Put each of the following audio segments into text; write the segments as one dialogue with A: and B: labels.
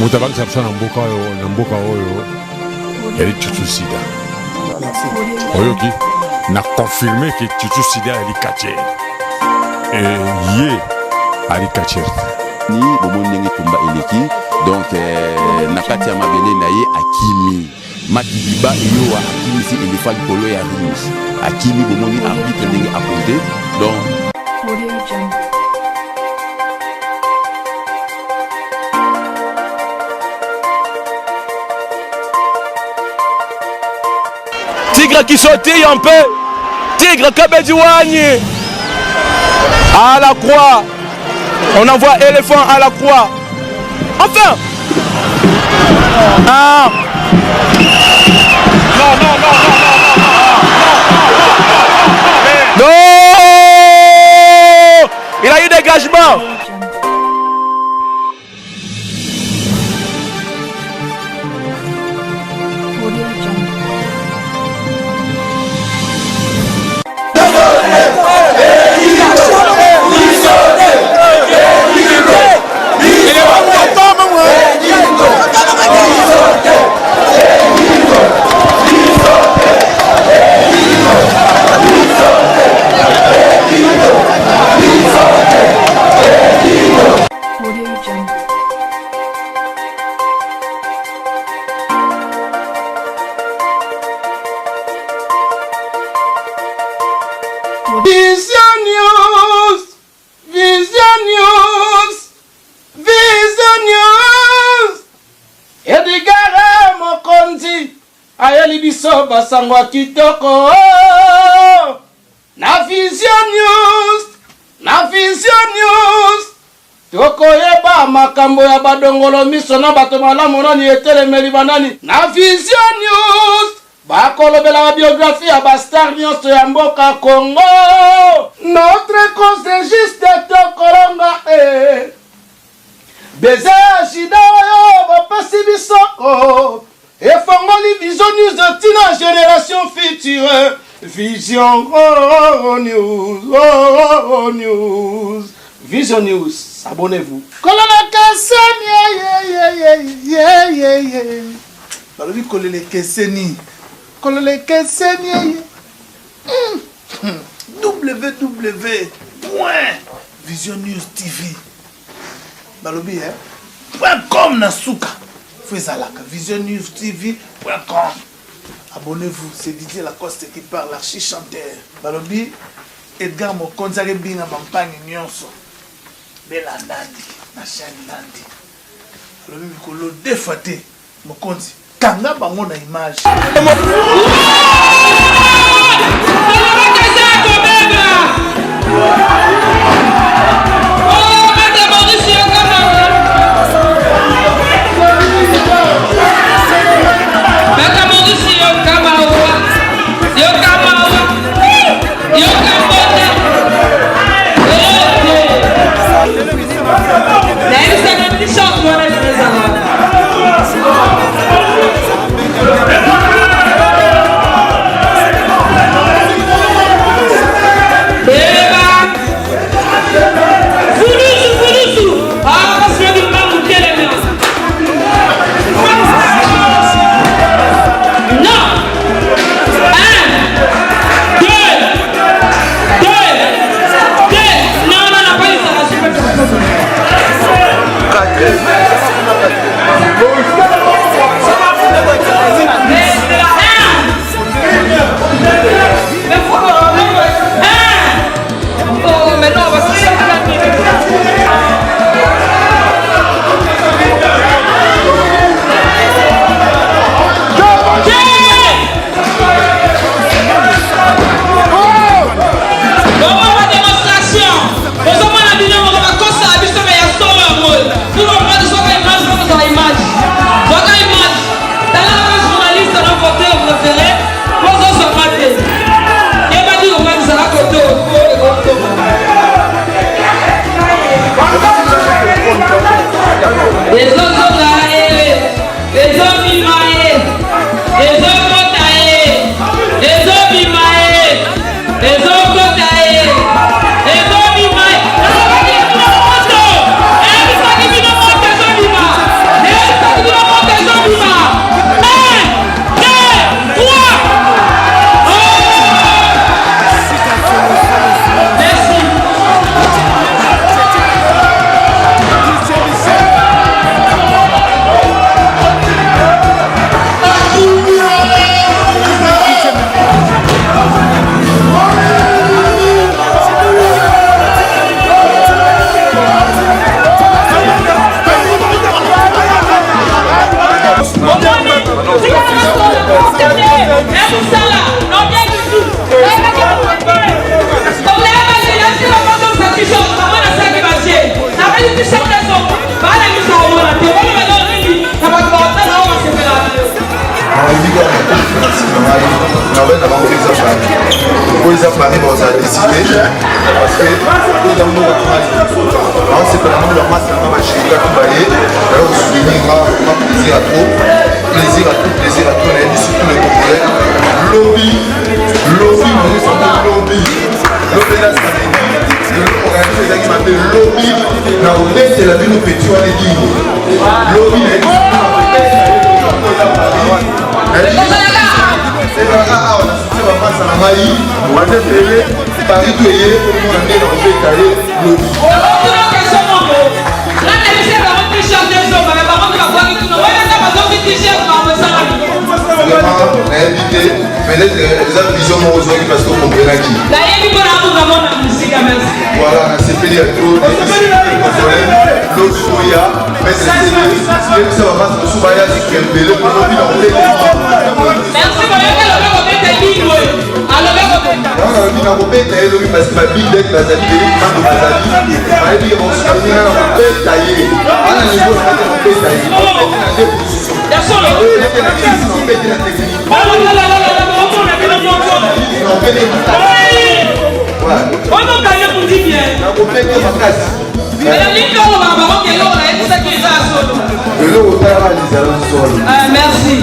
A: Motabang Sapson Namboka Oyo, elle est Chuchu Sida. Oyoki n'a confirmé que Chuchu Sida est caché. Et yé est caché.
B: Ni Bomondenge Tumba Eleki, donc Nakati Amabele Naye Akimi. Makiba Iyo Akimi si éléphant polo ya Rimus. Akimi Bomondi arbitre Ndenge apposé. Donc
C: Tigre qui sautille un peu. Tigre Kabediwani. À la croix. On envoie éléphant à la croix. Enfin. Ah. Non. Il a eu dégagement.
D: Ayali biso basangwa kitoko na Vision News tokoyeba makambo ya badongolo miso na bato malamu nani etelemeli banani na Vision News bakolobela ba biographie ya bastar nyonso ya mboka Congo. Notre cause est juste tokolonga beze shida yo bapesi biso et formali Vision News de Tina Génération Future. Vision News. Vision News. Abonnez-vous. Kolala Kesseni. Balobi kolele Kesseni. Kolele Kesseni. www.visionnews.tv. Balobi .com nasuka. Faisalaka, visionnews.tv.com. Abonnez-vous, c'est Didier Lacoste qui parle, l'archi-chanteur. Balobi, Edgar Mokonzare Bina Mampagne Nyonso. Bela Nandi, Nachani Nandi. Balobi, Mikolo défaté, Mokonzi. Kanga bango na image.
E: ils ont parlé, on a décidé. Parce que nous avons alors c'est pas la masse, on va chérir à tout bailler. Alors, souvenir, plaisir à trop. Plaisir à tout, on a dit surtout le Congolais. Lobby, on est sur lobby. Lobby là, ça veut dire, organisé qui m'appelle lobby. Dans le tête, c'est la vie nous pétons à l'église. Lobby, c'est la on a soutenu ma face à la maï, on a fait Paris tout est, on a fait dans le pétaillé, lobby. On a invité, peut-être les autres visions m'ont rejoint parce qu'on comprend qui. Voilà, c'est pédiatro, l'autre soya, mais c'est ça va pas se souvenir si tu es belé pour le vivre. Merci pour le parce que ma bille d'être basali, on se calme, on peut tailler. À la niveau, on peut tailler.
F: Merci.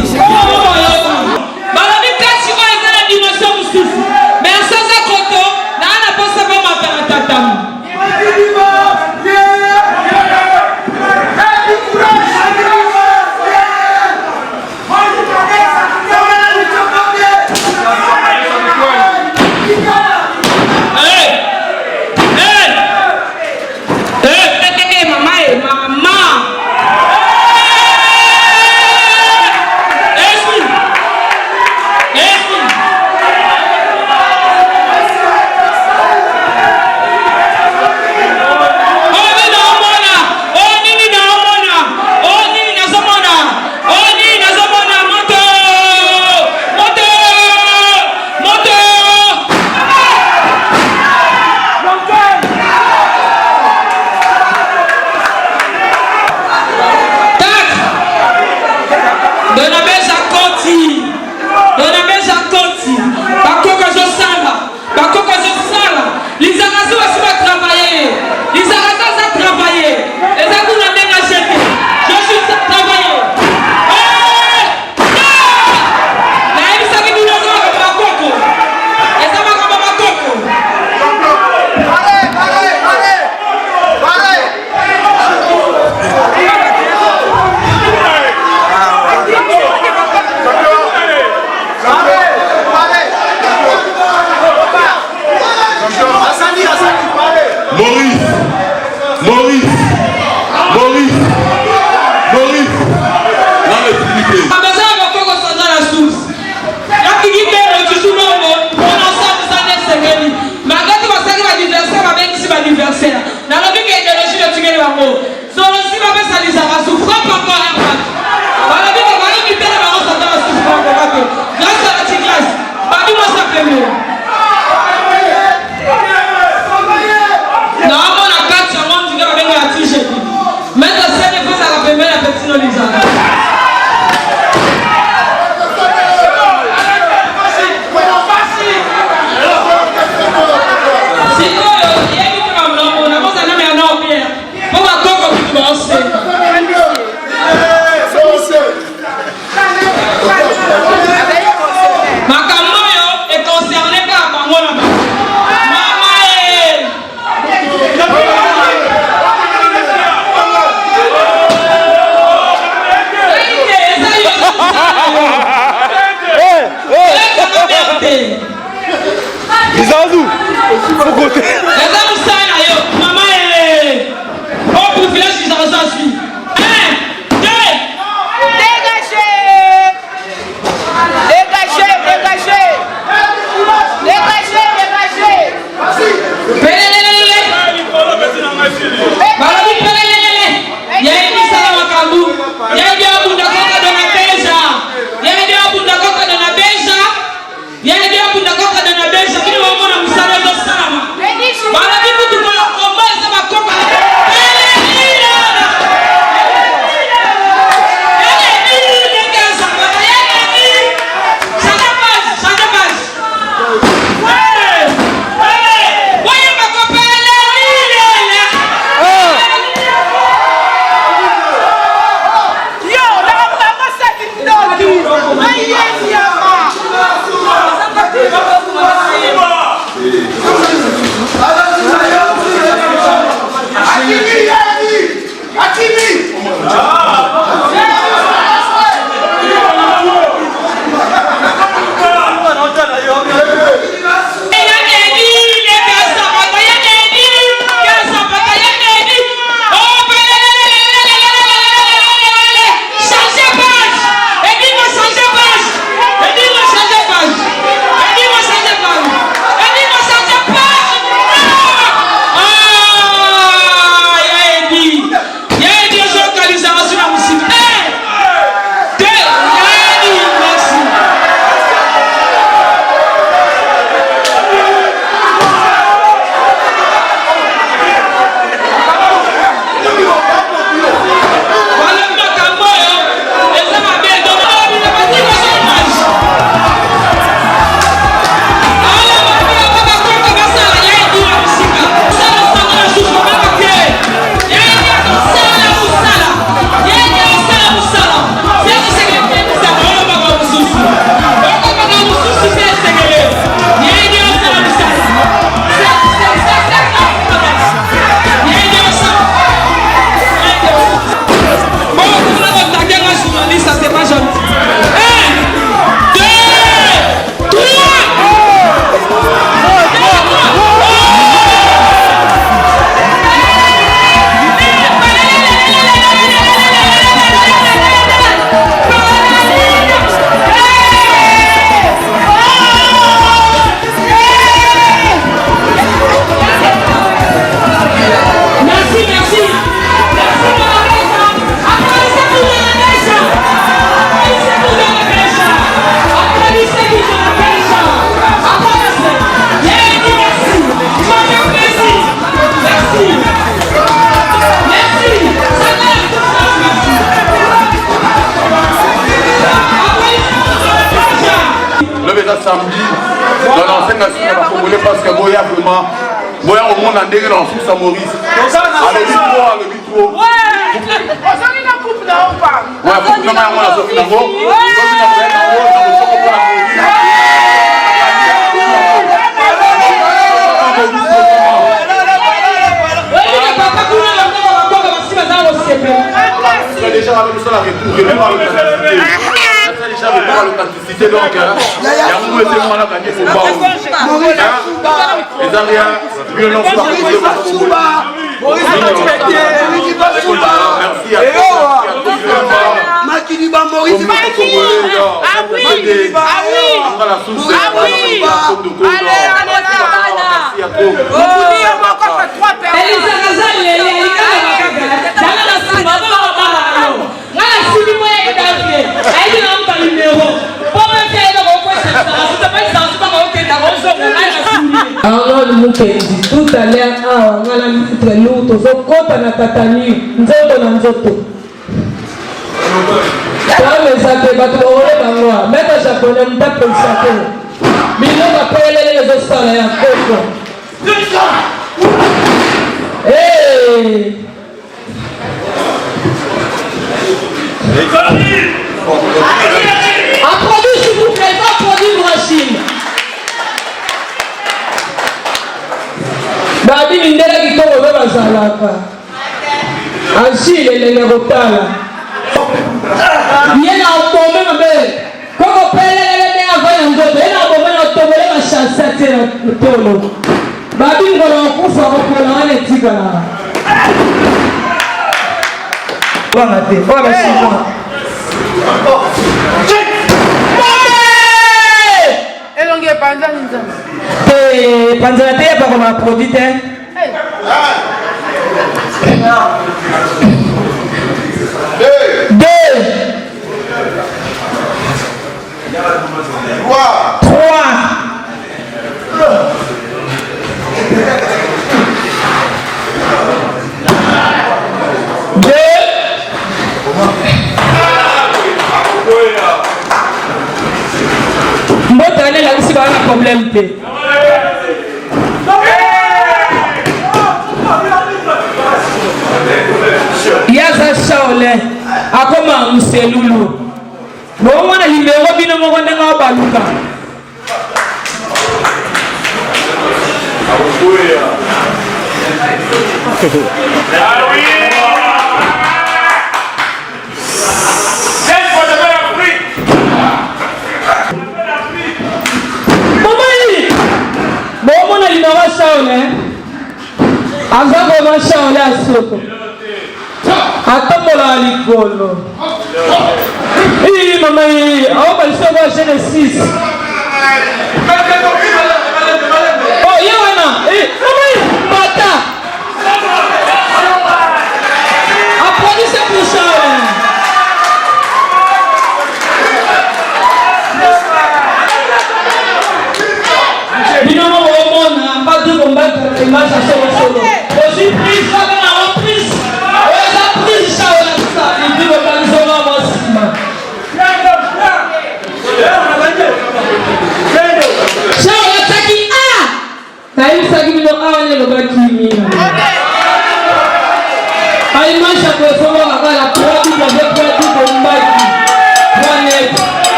B: bandege dans sous sa Maurice. Avec le trop. Ouais, déjà avec le sol à retour, et même à l'authenticité. Déjà avec l'authenticité, donc, il y a un peu de mal à gagner pour Bao. Les Ariens, mieux non soit que vous merci à tous.
G: Makiliba Maurice.
F: Ah oui.
H: Alors nous tout à l'heure, on a la nous tous au côté na tatani, nzoto na nzoto. Les appels bateau au mettre japonais m'ta pour ça. Milo va payer les autres salaires coco. Hey! Applaudissez s'il vous plaît, applaudissez Rachid. Babi Mindela qui tombe au Bazalaka. Achille et les Nagotala. Il y a un tombé, ma belle. Quand on pèle les avant un jour, il y a un moment où on tombe la chasse à terre. Babi Mindela qui tombe au Bazalaka. Panzana te pas comme produit hein. Deux. Trois. Mbotane la aussi pas un problème te. Yaza Shaolin akoma mselulu. Bon on a libéré bino mo ndanga baluka. Azako Shaolin asoko. Atambola likolo. Hii mama hii, au balisoma Genesis. Oh, yana. Mama hii, mata. Applaudissez pour Shaolin. Binomo womona, pas de combattre image à solo. Aussi prise avec la reprise.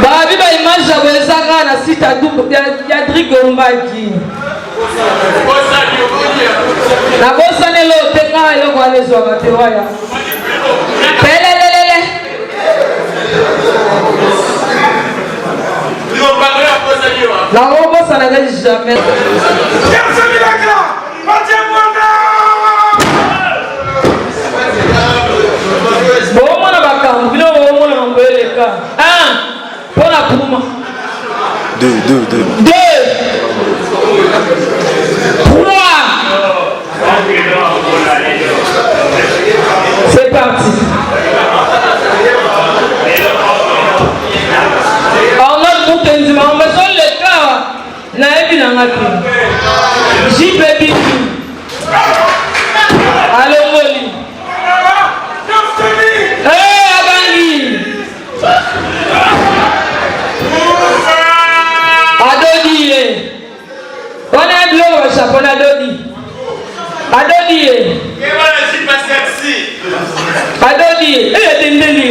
H: Babi ba image ya wezanga na site ya Drigombaki. Na bosa nelo tenga eloko alezo batewaya. Pelelelele. La robo ça n'arrête jamais. Bon mona bakambu bino mona mbeleka. Pour la Pouma.
C: 2.
H: 3. C'est parti. On a tout un dimanche. On me sonne le cas. Naïbi n'a pas pris. J'y baby. Allez, Moli. Hey, Abangi. Adodi. On a un bleu au chapeau, Adodi. Adodi. Adodi. Eh, Dendeli.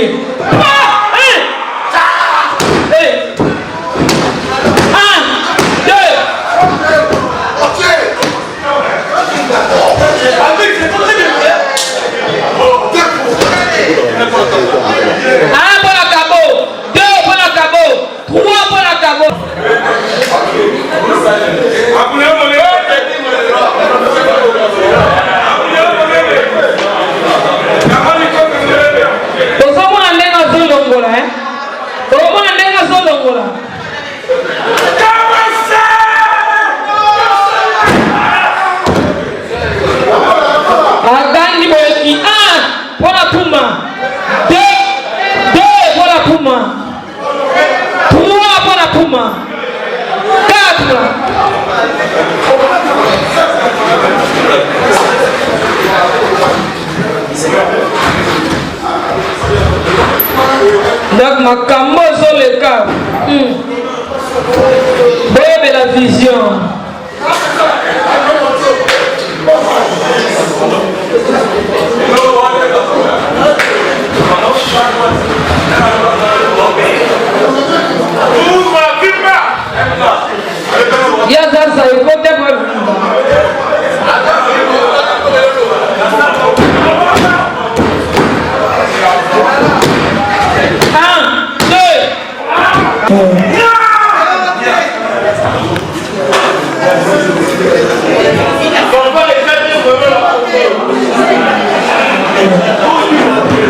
H: Donc ma cambo sur le cas. Boye la vision. Ya sasa ikote kwa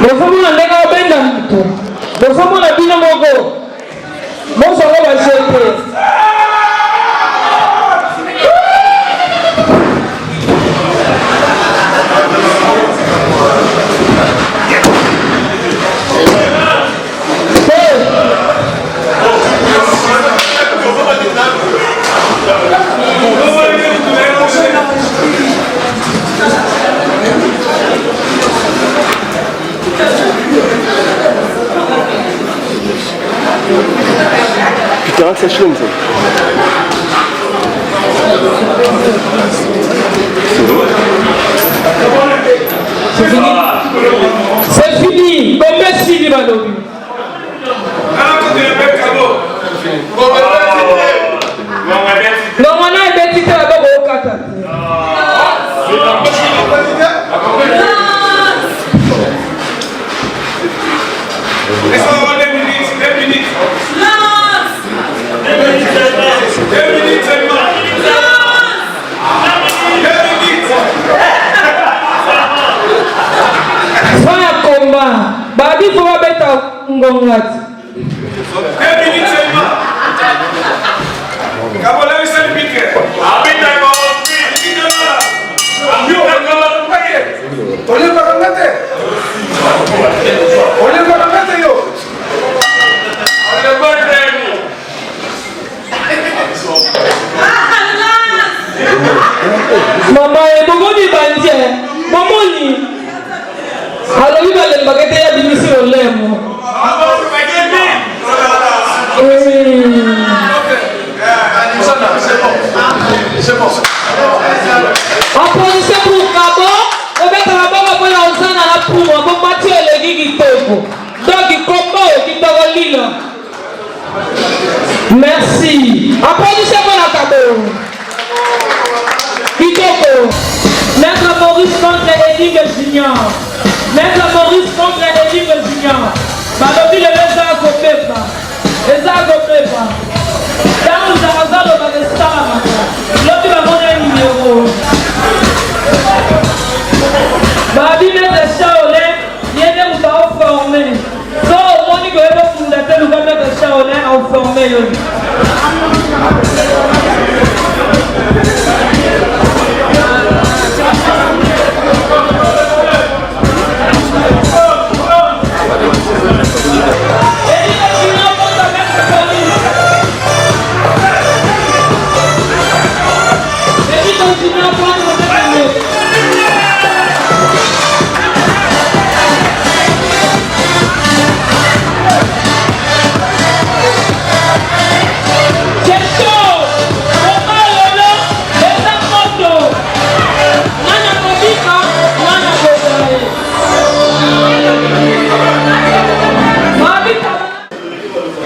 H: Bofamuna ndeka obenda mtu. Bofamuna bino mogo. Mosa kwa bashete.
C: Putain, ça chôme ça.
H: C'est fini. C'est fini. Bon, merci, Libanobi. Non, on a un petit peu là-bas au Qatar. Babi faut pas mettre ngongat. Mama ebogoni bandie, momoni. Alors il va le baguette ya dimisi olemo. Applaudissez pour Cabo. On met la bombe pour la Osana à la poule. On va tirer les guigues qui tombent. Donc, il combat qui tombe l'île. Merci. Applaudissez pour la Cabo. Kitoko. Maître Maurice contre Énigme Junior. Maître Maurice contre Énigme Junior. Balobi le Lézard Kopepa. Lézard Kopepa. Dans le Zarazalo Balestama. L'autre va donner un numéro. Babi Maître Shaolin. Il y a des gens formés. Donc, au moins, il y a des fondateurs qui vont Maître Shaolin en formé.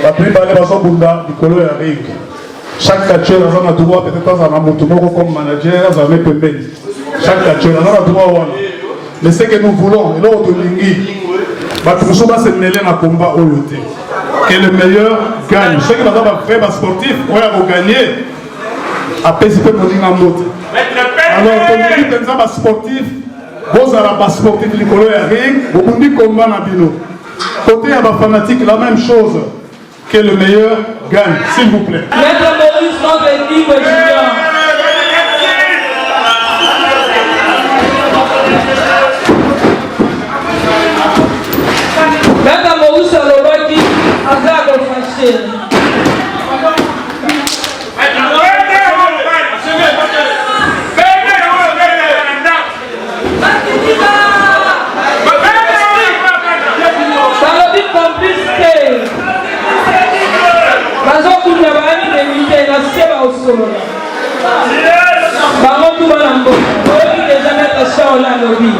G: Après, il y a ring. Chaque catcheur a un droit, peut-être un motomoko comme manager, un peu. Chaque catcheur a un droit. Mais ce que nous voulons, et là, on nous sommes se mêler dans le combat au loté. Que le meilleur gagne. Ceux qui sont vrais sportifs, on va gagner. Après, c'est peu pour dire en mode. Alors, on dit que nous sommes sportifs, vous avez sportif, les couleurs à ring, vous dites combat dans le bino. Côté à la fanatique, la même chose. Que le meilleur gagne, s'il vous plaît.
H: Maître Maurice contre Énigme Junior. Maître Maurice Alobaki, Azar Fâché. Balobi complice. Bazokunda bani demite na seba osolo. Bango tu bana mbo. Oyi déjà mettre ça au lobby.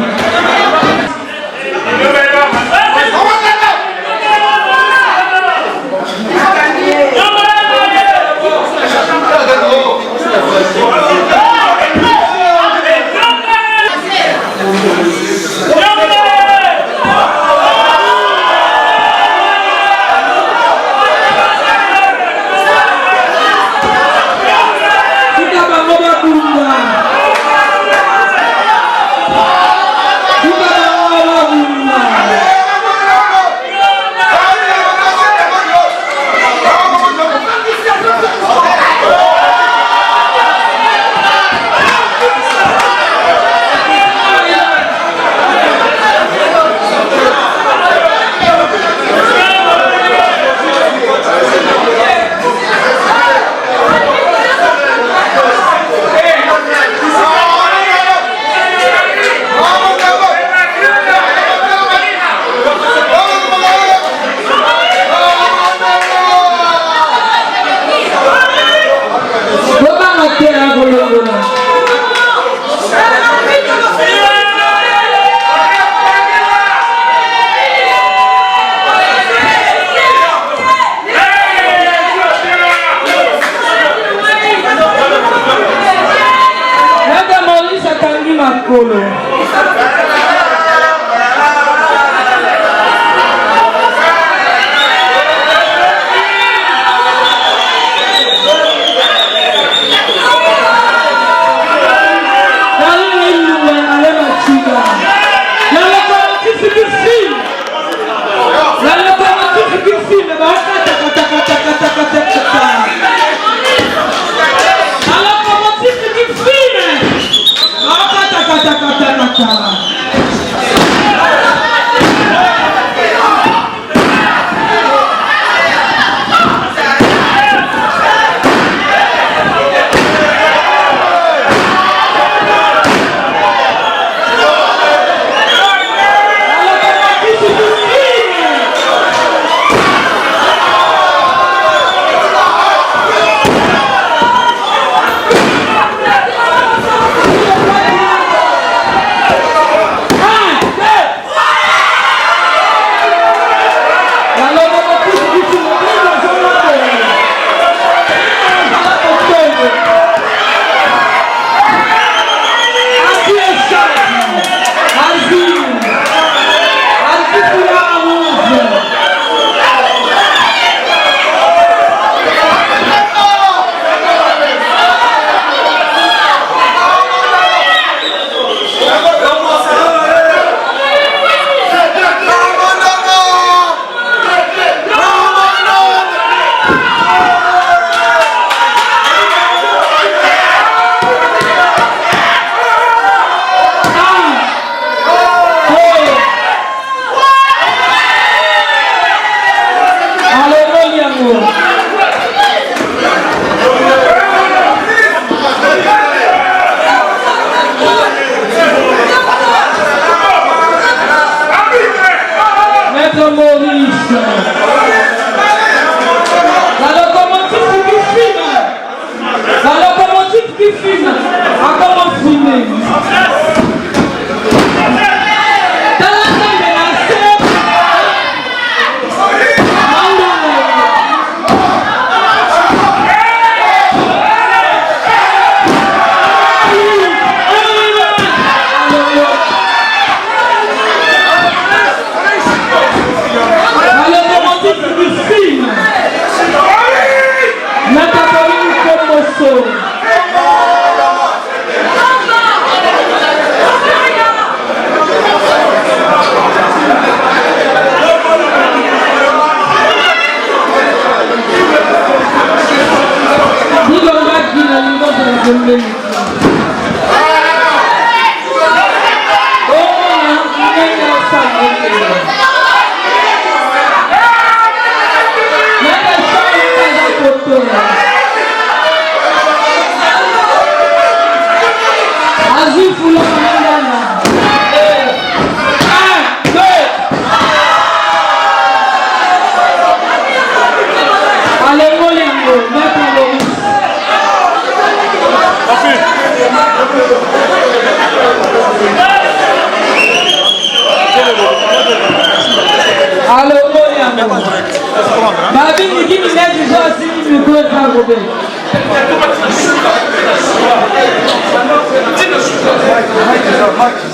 H: Kata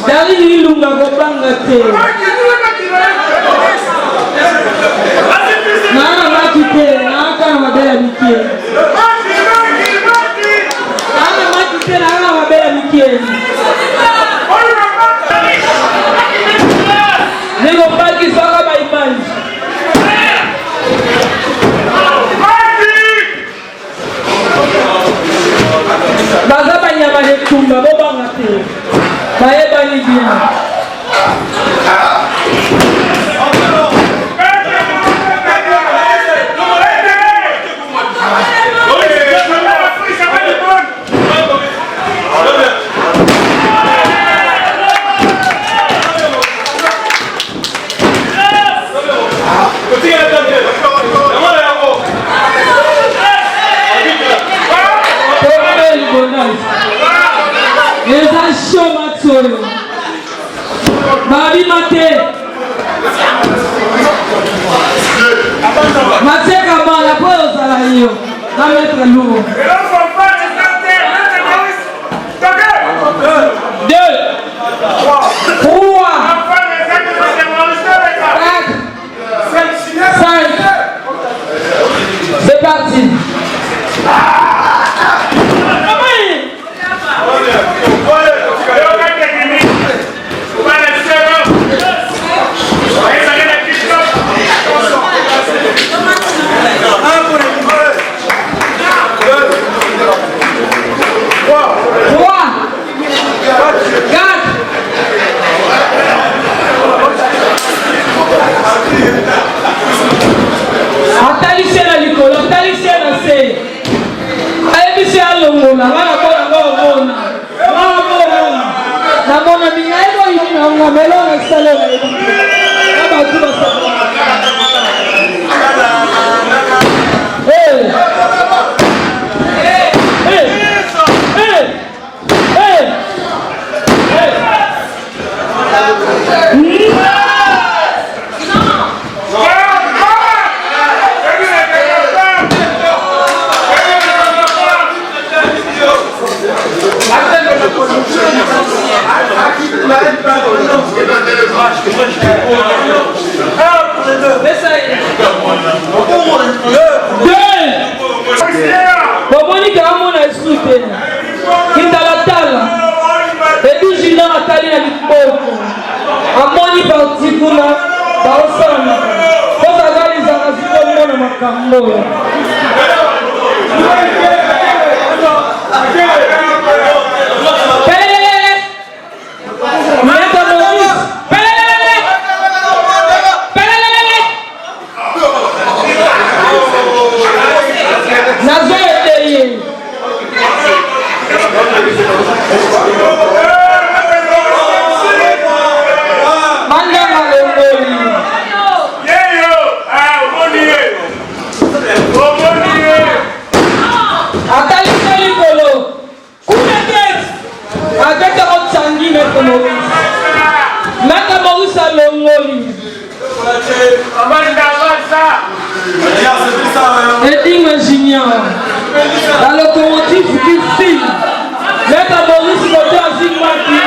H: Dari lunga gobanga te. Nana makite, naka mabela mikie. Nana makite, naka mabela mikie. Nego baki saka baimani. Baza banyama de tumba bobanga te. Baye bani bien. Babi mate mate kabala kwa sala hiyo na mettre lourd 2 3 5 c'est parti. La locomotive qui file. Maître Maurice Côté Azimaki.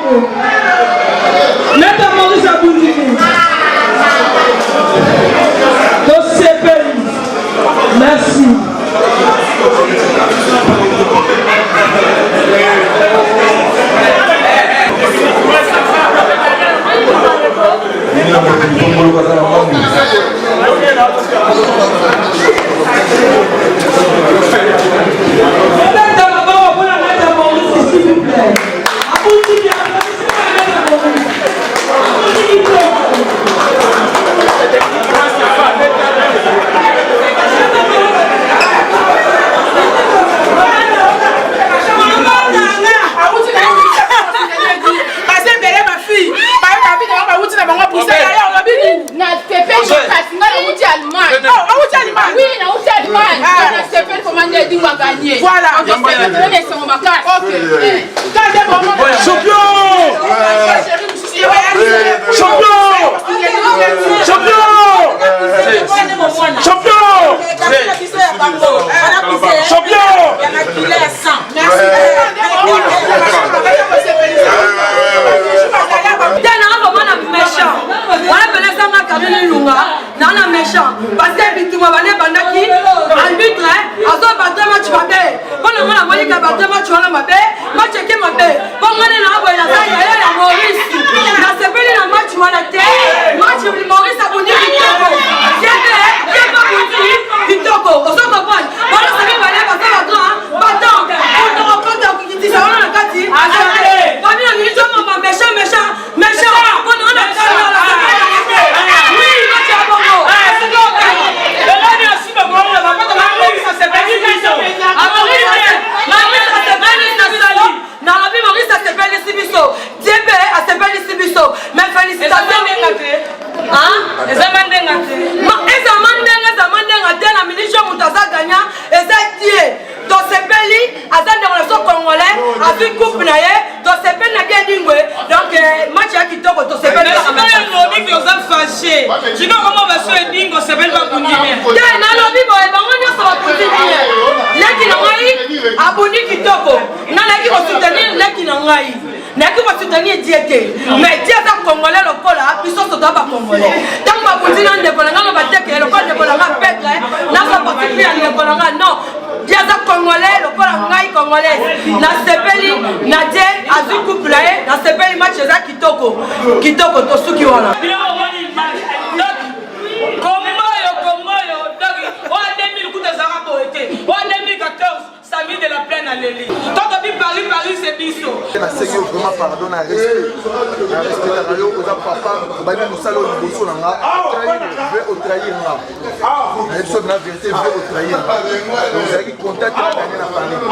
H: Kitoko. Maître Maurice Aboundiki. Tosepeli. Merci.
F: Voilà.
H: Parce que Bitumba Bane Bandaki, arbitre, azo battre match mabe. Bon on a moyen que battre match on a mabe, match qui mabe. Bon on est là boy la ya Maurice. Na sepeli na match wana te. Match Maurice aboni Kitoko. Yebe pas boni Kitoko. Ozo comprendre. Bon ça va aller battre on rencontre qui dit ça on a kati. Azate. Bani na ni tomo méchant. Bon on a
F: Tu vois comment on va se faire dingue, on s'appelle pas Bouni.
H: mais Dieu a congolais le col là, puis surtout pas congolais. Tant que vous dites non, ne voulons pas battre le col ne voulons pas perdre, n'a pas participé à ne voulons pas non. Dieu a congolais le col ngai congolais. Na sepeli na Dieu a vu couple là, na sepeli match za Kitoko to suki wana.
F: Samy de la plaine à l'Élie. Quand on dit Paris, c'est biso.
E: Je sais vraiment pardon à respect. À respect à Rayo, aux papa, Bani Moussalo, Bosso Nanga, veut au trahir. La épisode de la vérité veut au trahir. Vous avez contact à gagner la famille.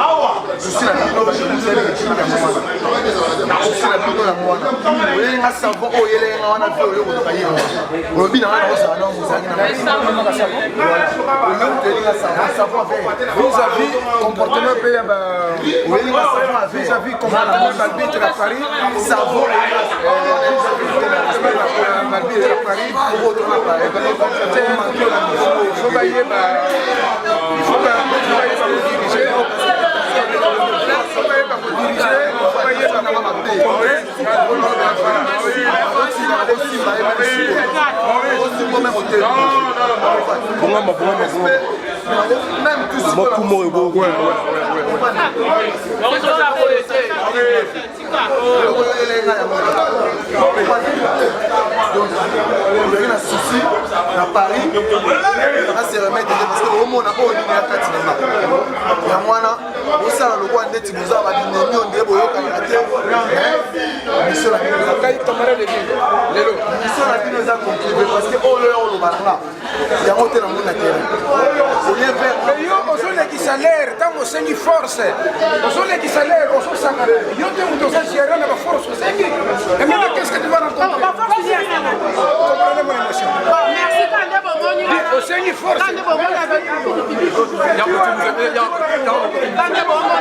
E: Je suis la plutôt de la Moussalo et Chine à Moana. Je suis la plutôt de la Moana. Vous avez un savon, oh, il est en a fait au trahir. Vous avez un savon, vous avez un savon. Vous avez comportement payé vis-à-vis comme l'arbitre à Paris, savon l'arbitre à Paris pour autre Paris. Il faut bailler, il faut diriger, même tout ce souci à Paris, à se remettre parce que au monde a pas eu de Yamwana, au sein de l'Ouest, net nous a dit millions de boyaux canadiens. Mission la nous a caillé comme elle est lelo. Mission la nous a contribué parce que oh le on là. Il y a monté dans mon terrain. Au lieu faire mais yo aujourd'hui qui salaire tant on s'est force. Aujourd'hui qui salaire on s'en sacré. Yo te on doit gérer la force c'est qui. Et maintenant qu'est-ce que tu vas rencontrer? Comprenez-moi l'émotion.
F: Merci Kande Bomoni.
E: On s'est force.
F: Kande Bomoni avec Kande Bomoni.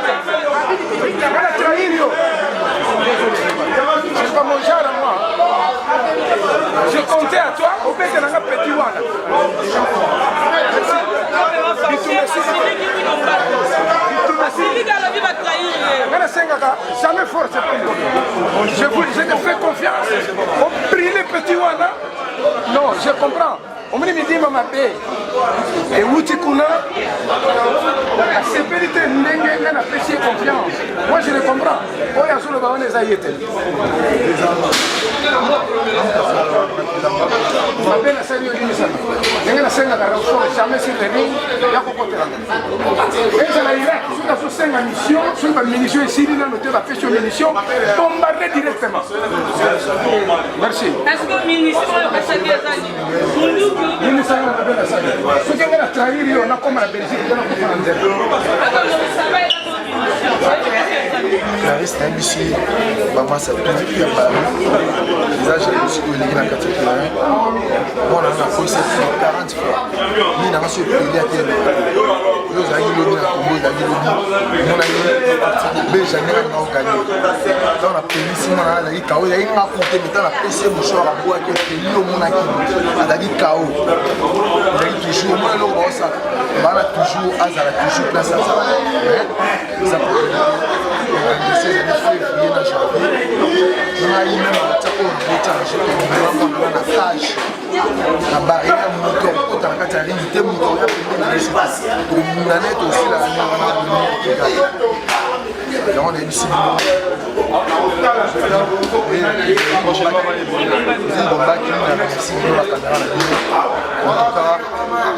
E: Je pas manger à moi. Je comptais à toi, au fait que dans un petit one. Merci.
I: Jamais force. Je te fais confiance. On prie les petits Wana. Non, je comprends. On me dit ma paix. Et Woutikuna, la sécurité n'est pas appréciée confiance. Moi je le comprends. Oh, il y a sur le baron des aïetés. Ma paix, la série de l'Unisan. Il y a la scène à la renfort, jamais sur le ring, il y a beaucoup de temps. Et ça va y être, sur la scène à mission, sur la munition ici, il y a noté la pêche aux munitions, bombarder directement. Merci.
F: Est-ce que le ministre va se dire ça?
I: Ce qui est la trahir, on a comme la Belgique, on a comme la
E: Clarisse ici, maman ça tout qui a parlé. Les âges de musique où il a quatre kilomètres. Bon, on a fait 40 fois. Ni dans ce pays à terre. Nous avons eu le Congo, nous avons eu le parti de Belgique, on a gagné. Dans la pays, si on a dit KO, il y a une raconté, mais dans la PC, mon choix à boire qui est pays au monde qui a dit KO. Il a dit toujours, moi, l'eau, ça. On a toujours, Azara, toujours place à ça. Ça peut la barrière moteur autant que tu as limité moteur il y a l'espace pour une année aussi la on est ici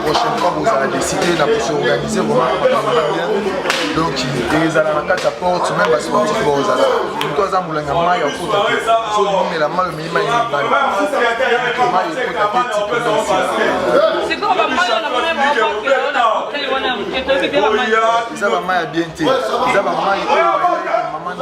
E: prochaine fois vous allez décider de s'organiser vraiment donc les alamaka ça porte même parce que vous allez toi ça moulanga mai au côté so mais la mal minima il va
F: c'est comme la maille on a pas
E: ça va mal bien té ça va mal maman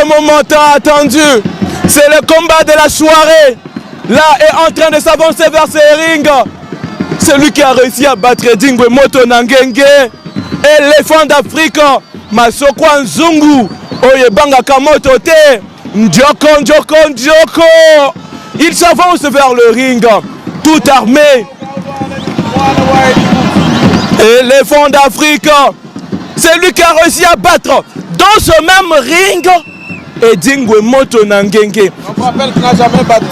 C: Le moment tant attendu, c'est le combat de la soirée. Là est en train de s'avancer vers ce ring. Celui qui a réussi à battre Dingwe Moto Nangenge, éléphant d'Afrique, Masokwa Nzungu, Oyebanga Kamoto Te, Ndjoko. Il s'avance vers le ring, tout armé. Éléphant d'Afrique, c'est lui qui a réussi à battre dans ce même ring Dingwe Moto Nangenge.
D: On rappelle qu'il n'a jamais battu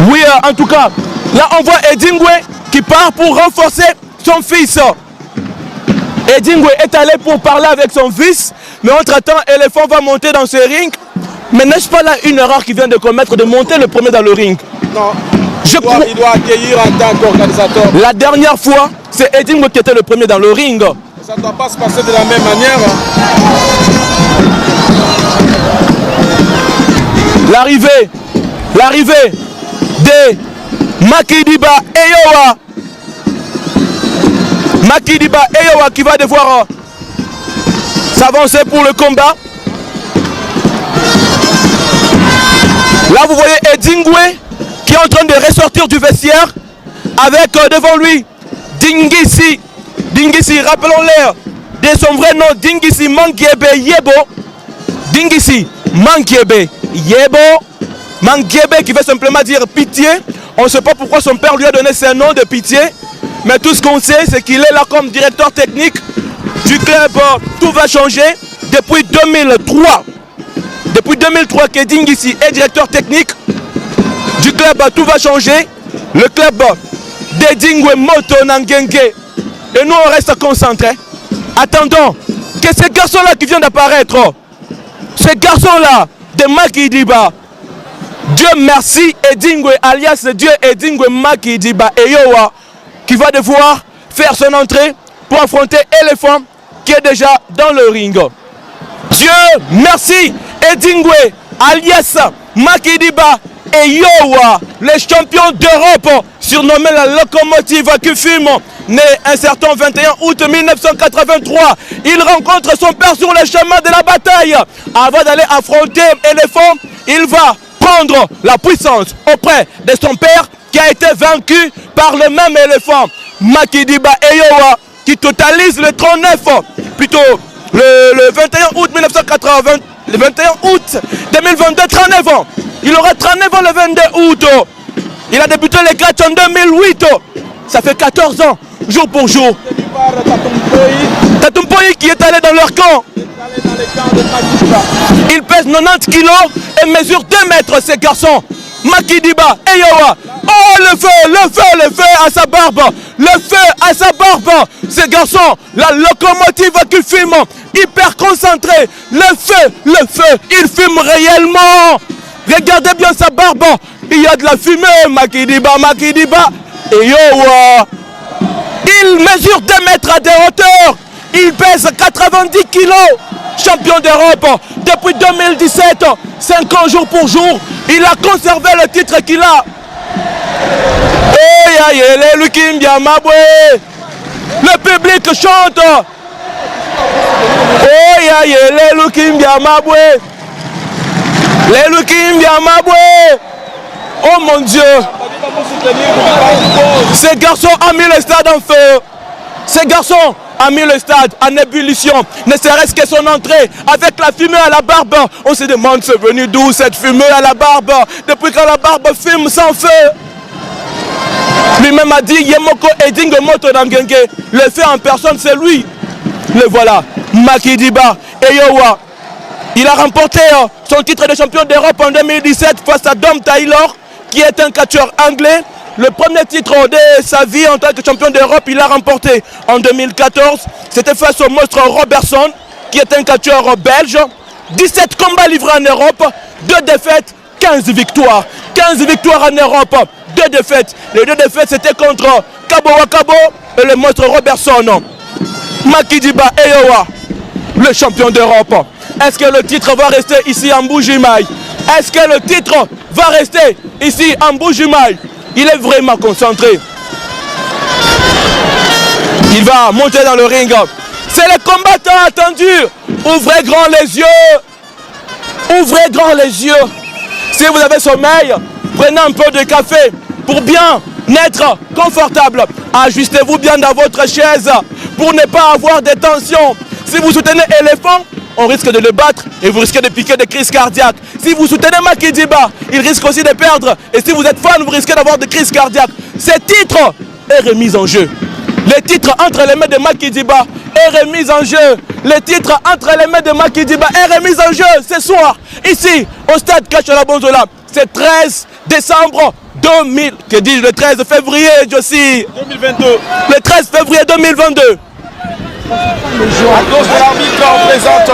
C: oui, en tout cas, là on voit Dingwe qui part pour renforcer son fils. Dingwe est allé pour parler avec son fils, mais entre-temps, Éléphant va monter dans ce ring. Mais n'est-ce pas là une erreur qu'il vient de commettre de monter le premier dans le ring?
D: Non. Il doit accueillir en tant qu'organisateur.
C: La dernière fois, c'est Dingwe qui était le premier dans le ring.
D: Ça ne doit pas se passer de la même manière.
C: L'arrivée de Makidiba Eyowa. Makidiba Eyowa qui va devoir s'avancer pour le combat. Là vous voyez Dingwe qui est en train de ressortir du vestiaire avec devant lui Dingisi. Dingisi, rappelons-le de son vrai nom, Dingisi Mangiebe Yebo. Dingisi Mangiebe Yebo. Mangiebe qui veut simplement dire pitié. On ne sait pas pourquoi son père lui a donné ce nom de pitié. Mais tout ce qu'on sait, c'est qu'il est là comme directeur technique du club. Tout va changer depuis 2003. Depuis 2003 que Dingisi est directeur technique du club. Tout va changer. Le club de Dingwe Moto Nangenge. Et nous on reste concentrés. Attendons que ces garçons-là qui viennent d'apparaître, ces garçons-là de Makidiba, Dieu merci Dingwe alias Dieu Dingwe Makidiba Eyowa, qui va devoir faire son entrée pour affronter Éléphant qui est déjà dans le ring. Dieu merci, Edingwe, alias Makidiba et Yowa, les champions d'Europe, surnommés la locomotive qui fume, né un certain 21 août 1983. Il rencontre son père sur le chemin de la bataille. Avant d'aller affronter Éléphant, il va prendre la puissance auprès de son père qui a été vaincu par le même Éléphant. Makidiba et Yowa qui totalise le 39, plutôt le 21 août 1980, le 21 août 2022, 39 ans. Il aura 39 ans le 22 août. Il a débuté les catchs en 2008. Ça fait 14 ans, jour pour jour. Tatumpoyi qui est allé dans leur camp. Il pèse 90 kilos et mesure 2 mètres, ces garçons. Makidiba et Yowa. Oh, le feu à sa barbe. Le feu à sa barbe. Ces garçons, la locomotive qui fume, hyper concentré. Le feu, il fume réellement. Regardez bien sa barbe. Il y a de la fumée. Makidiba et Yowa. Il mesure 2 mètres de hauteur. Il pèse 90 kilos. Champion d'Europe depuis 2017, 5 ans jour pour jour. Il a conservé le titre qu'il a. Le public chante. Oh mon Dieu. Ces garçons ont mis le stade en feu. Ces garçons ont mis le stade en ébullition. Ne serait-ce que son entrée avec la fumée à la barbe. On se demande c'est venu d'où cette fumée à la barbe. Depuis quand la barbe fume sans feu. Lui-même a dit Yemoko Edingo Moto Dangenge. Le feu en personne c'est lui. Le voilà. Makidiba et Yowa. Il a remporté son titre de champion d'Europe en 2017 face à Dom Taylor qui est un catcheur anglais. Le premier titre de sa vie en tant que champion d'Europe, il l'a remporté en 2014. C'était face au monstre Robertson, qui est un catcheur belge. 17 combats livrés en Europe, 2 défaites, 15 victoires. 15 victoires en Europe, 2 défaites. Les 2 défaites, c'était contre Kabo Wakabo et le monstre Robertson. Makidiba et Yowa, le champion d'Europe. Est-ce que le titre va rester ici en Bujimaï? Est-ce que le titre va rester ici en Bujimaï? Il est vraiment concentré. Il va monter dans le ring. C'est le combattant attendu. Ouvrez grand les yeux. Ouvrez grand les yeux. Si vous avez sommeil, prenez un peu de café pour bien être confortable. Ajustez-vous bien dans votre chaise pour ne pas avoir de tension. Si vous soutenez Éléphant, on risque de le battre et vous risquez de piquer des crises cardiaques. Si vous soutenez Makidiba, il risque aussi de perdre. Et si vous êtes fan, vous risquez d'avoir des crises cardiaques. Ce titre est remis en jeu. Le titre entre les mains de Makidiba est remis en jeu. Le titre entre les mains de Makidiba est remis en jeu ce soir, ici, au stade Kachala Bonzola. C'est 13 décembre 2000. Que dis-je, le 13 février, Jossi 2022. Le 13 février 2022.
J: À gauche de l'arbitre, on présente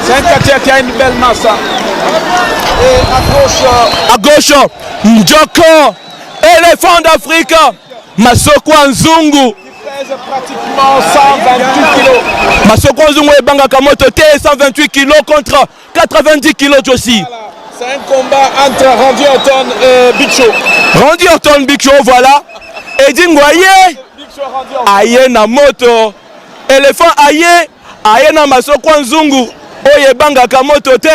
J: c'est un catcheur qui a une belle masse. Et
C: à gauche, Njoko, Éléphant d'Afrique, Masoko Nzungu.
J: Il pèse pratiquement 128 kilos.
C: Masoko Nzungu et Banga Kamoto, 128 kilos contre 90 kilos aussi.
J: Voilà. C'est un combat entre Randy Orton et Big Show.
C: Randy Orton, Big Show, voilà. Edingo aye, aye na moto. Éléphant aye, aye na Masoko Nzungu. Oye Banga Kamoto te.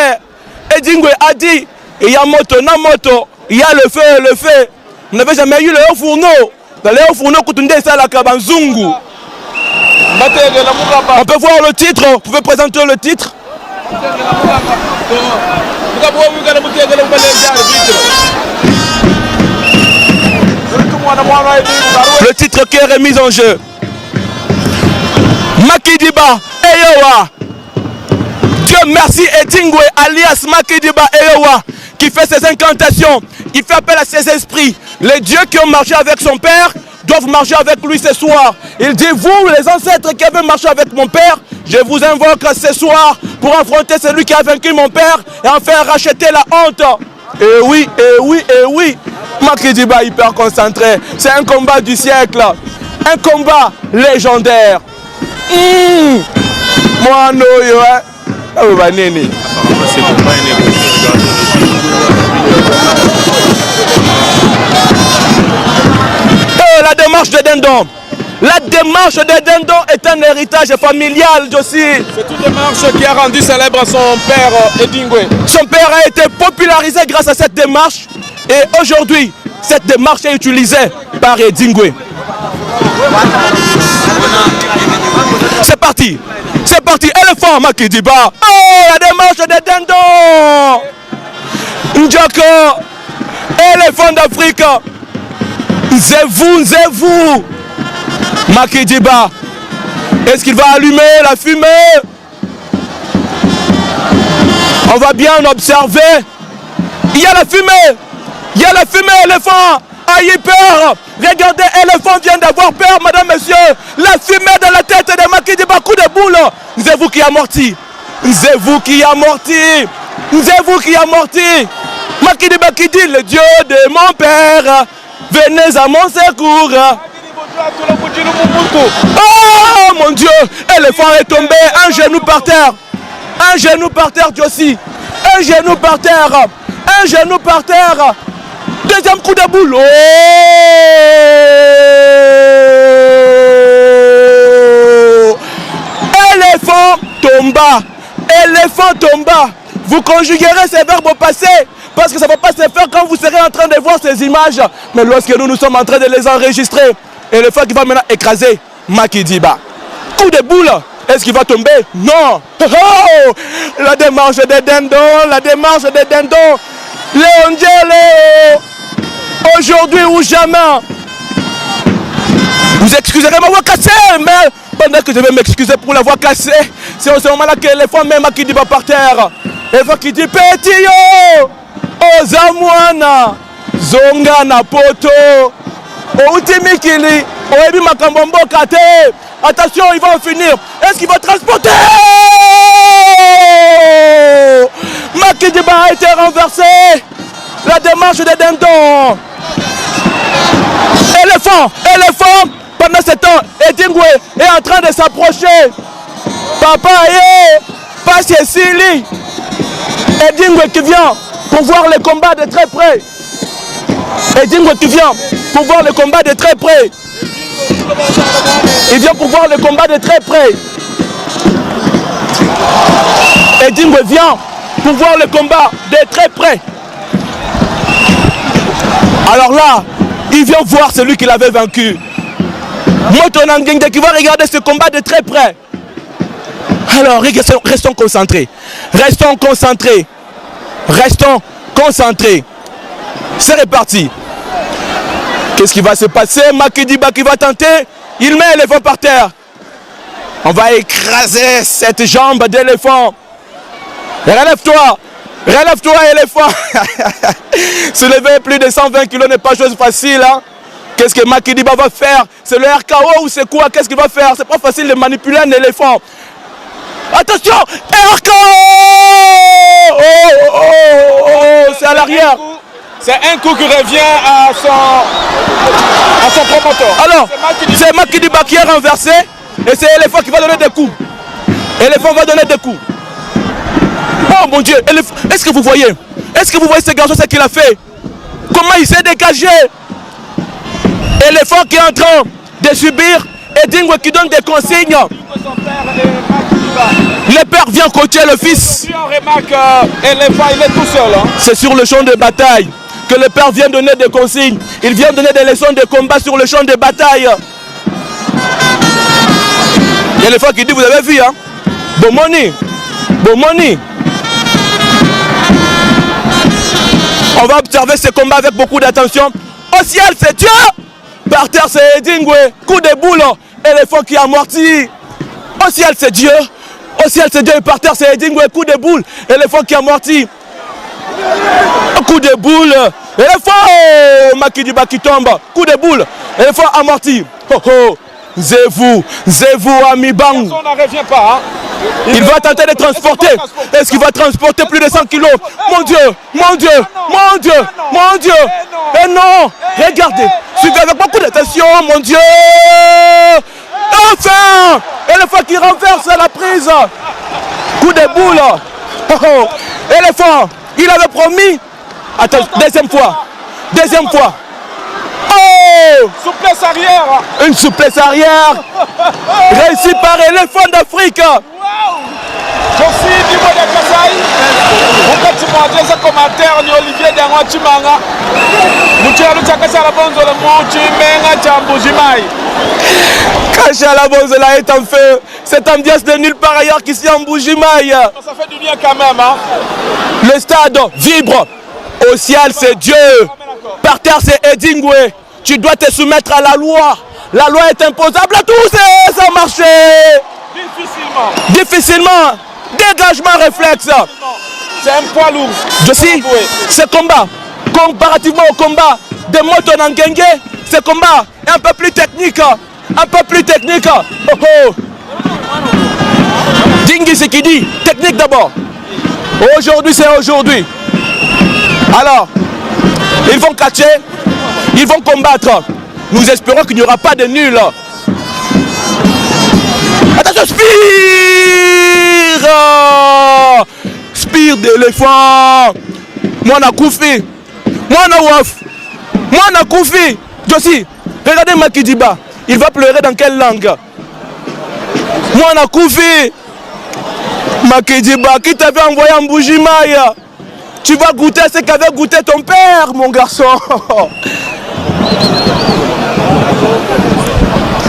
C: Edingo a dit, il y a moto na moto, il y a le feu. On n'avait jamais eu le haut fourneau. Dans le haut fourneau, Koutunde ça la Kabanzungu. On peut voir le titre, vous pouvez présenter le titre. Le titre qui est remis en jeu. Makidiba et Yowa. Dieu merci Edingwe alias Makidiba et Yowa qui fait ses incantations, qui fait appel à ses esprits. Les dieux qui ont marché avec son père doivent marcher avec lui ce soir. Il dit, vous les ancêtres qui avez marché avec mon père, je vous invoque ce soir pour affronter celui qui a vaincu mon père et en faire racheter la honte. Et oui, Makidiba hyper concentré. C'est un combat du siècle. Un combat légendaire. Moi, no, yo, hein. Oh, bah, néné. La démarche de Dindon. La démarche de Dindon est un héritage familial aussi.
J: C'est une démarche qui a rendu célèbre son père Edingwe.
C: Son père a été popularisé grâce à cette démarche et aujourd'hui, cette démarche est utilisée par Edingwe. C'est parti. C'est parti. Éléphant Makidiba. Oh, la démarche de Dindon. Ndjoko. Éléphant d'Afrique. Zevou. Makidiba. Est-ce qu'il va allumer la fumée? On va bien observer. Il y a la fumée. Éléphant a eu peur. Regardez, éléphant vient d'avoir peur, madame, monsieur. La fumée dans la tête de Makidiba, coup de boule. C'est vous qui amorti. Makidiba qui dit, le Dieu de mon père, venez à mon secours. Oh mon Dieu, éléphant est tombé, un genou par terre, Josie, un genou par terre, deuxième coup de boule. Oh, éléphant tomba. Vous conjuguerez ces verbes au passé parce que ça ne va pas se faire quand vous serez en train de voir ces images, mais lorsque nous sommes en train de les enregistrer. Éléphant qui va maintenant écraser Makidiba. Coup de boule. Est-ce qu'il va tomber? Non. Oh, la démarche de Dindon. Léondiello. Aujourd'hui ou jamais. Vous excuserez ma voix cassée, mais pendant que je vais m'excuser pour la voix cassée, c'est au moment-là que l'éléphant met Makidiba par terre. L'éléphant qui dit petit yo. Ozamwana. Zonga na poto. Outimikili, Oebi Makambombo Kate. Attention, il va en finir. Est-ce qu'il va transporter? Makidiba a été renversé. La démarche de Dindon. Éléphant. Pendant ce temps, Edingwe est en train de s'approcher. Papa, passe ici. Edingwe qui vient pour voir le combat de très près. Il vient pour voir le combat de très près. Edingwe vient pour voir le combat de très près. Alors là, il vient voir celui qui l'avait vaincu. Motonangende qui va regarder ce combat de très près. Alors, restons concentrés. C'est reparti. Qu'est-ce qui va se passer? Makidiba qui va tenter. Il met l'éléphant par terre. On va écraser cette jambe d'éléphant. Relève-toi, éléphant. Soulever plus de 120 kg n'est pas chose facile. Hein? Qu'est-ce que Makidiba va faire? C'est le RKO ou c'est quoi? Qu'est-ce qu'il va faire? C'est pas facile de manipuler un éléphant. Attention, RKO! C'est à l'arrière.
J: C'est un coup qui revient à son promoteur.
C: Alors, c'est Makidiba qui est renversé et c'est l'éléphant qui va donner des coups. Oh mon Dieu, est-ce que vous voyez ce garçon, ce qu'il a fait? Comment il s'est dégagé? Éléphant qui est en train de subir Edingwe qui donne des consignes. Le père vient coacher le fils.
J: On remarque l'éléphant, il est tout seul. Hein?
C: C'est sur le champ de bataille que le père vient donner des consignes. Il vient donner des leçons de combat sur le champ de bataille. L'éléphant qui dit, vous avez vu, hein? Bomoni. On va observer ce combat avec beaucoup d'attention. Au ciel, c'est Dieu. Par terre, c'est Edingwe. Coup de boule. Éléphant qui amortit. Au ciel, c'est Dieu. Et par terre, c'est Edingwe. Coup de boule. Éléphant qui amortit. Coup de boule. Éléphant. Makidiba qui tombe. Coup de boule. Éléphant amorti. Zevou Amibang.
J: On n'en revient pas. Hein?
C: Il va tenter de transporter. Est-ce qu'il va transporter plus de 100 kilos? Mon Dieu, mon Dieu, mon Dieu, mon Dieu. Et non, regardez, suivez avec beaucoup d'attention, mon Dieu. Enfin, éléphant qui renverse la prise. Coup de boule. Oh, oh. Éléphant, il avait promis. Attends, deuxième fois. Deuxième fois. Oh!
J: Souplesse arrière.
C: Une souplesse arrière. Réussie par éléphant d'Afrique.
J: Josi Dimo de Kasai. Wakati mwadresa commentaire ni Olivier Dango Chimanga. Muchira luchakasa la bonzo le mochi menga chambujimai.
C: Kacha la bonzola est en feu. Cette ambiance de nulle part ailleurs qu'ici en Bougimaï.
J: Ça fait du bien quand même, hein.
C: Le stade vibre. Au ciel, c'est Dieu. Par terre, c'est Edingwe. Tu dois te soumettre à la loi. La loi est imposable à tous et ça a marché.
J: Difficilement.
C: Difficilement. Dégagement réflexe.
J: C'est un poids lourd.
C: Josi, ce combat, comparativement au combat de Moto Nangenge, ce combat est un peu plus technique. Un peu plus technique. Oh oh. Dingi, c'est qui dit technique d'abord. Aujourd'hui, c'est aujourd'hui. Alors, ils vont catcher, ils vont combattre. Nous espérons qu'il n'y aura pas de nul. Attention, spire! Spire d'éléphant. Mwana Koufi. Mwana Waf. Mwana Koufi. Josi, regardez Makidiba. Il va pleurer dans quelle langue? Mwana Koufi. Makidiba, qui t'avait envoyé en Bougimaï? Tu vas goûter ce qu'avait goûté ton père, mon garçon.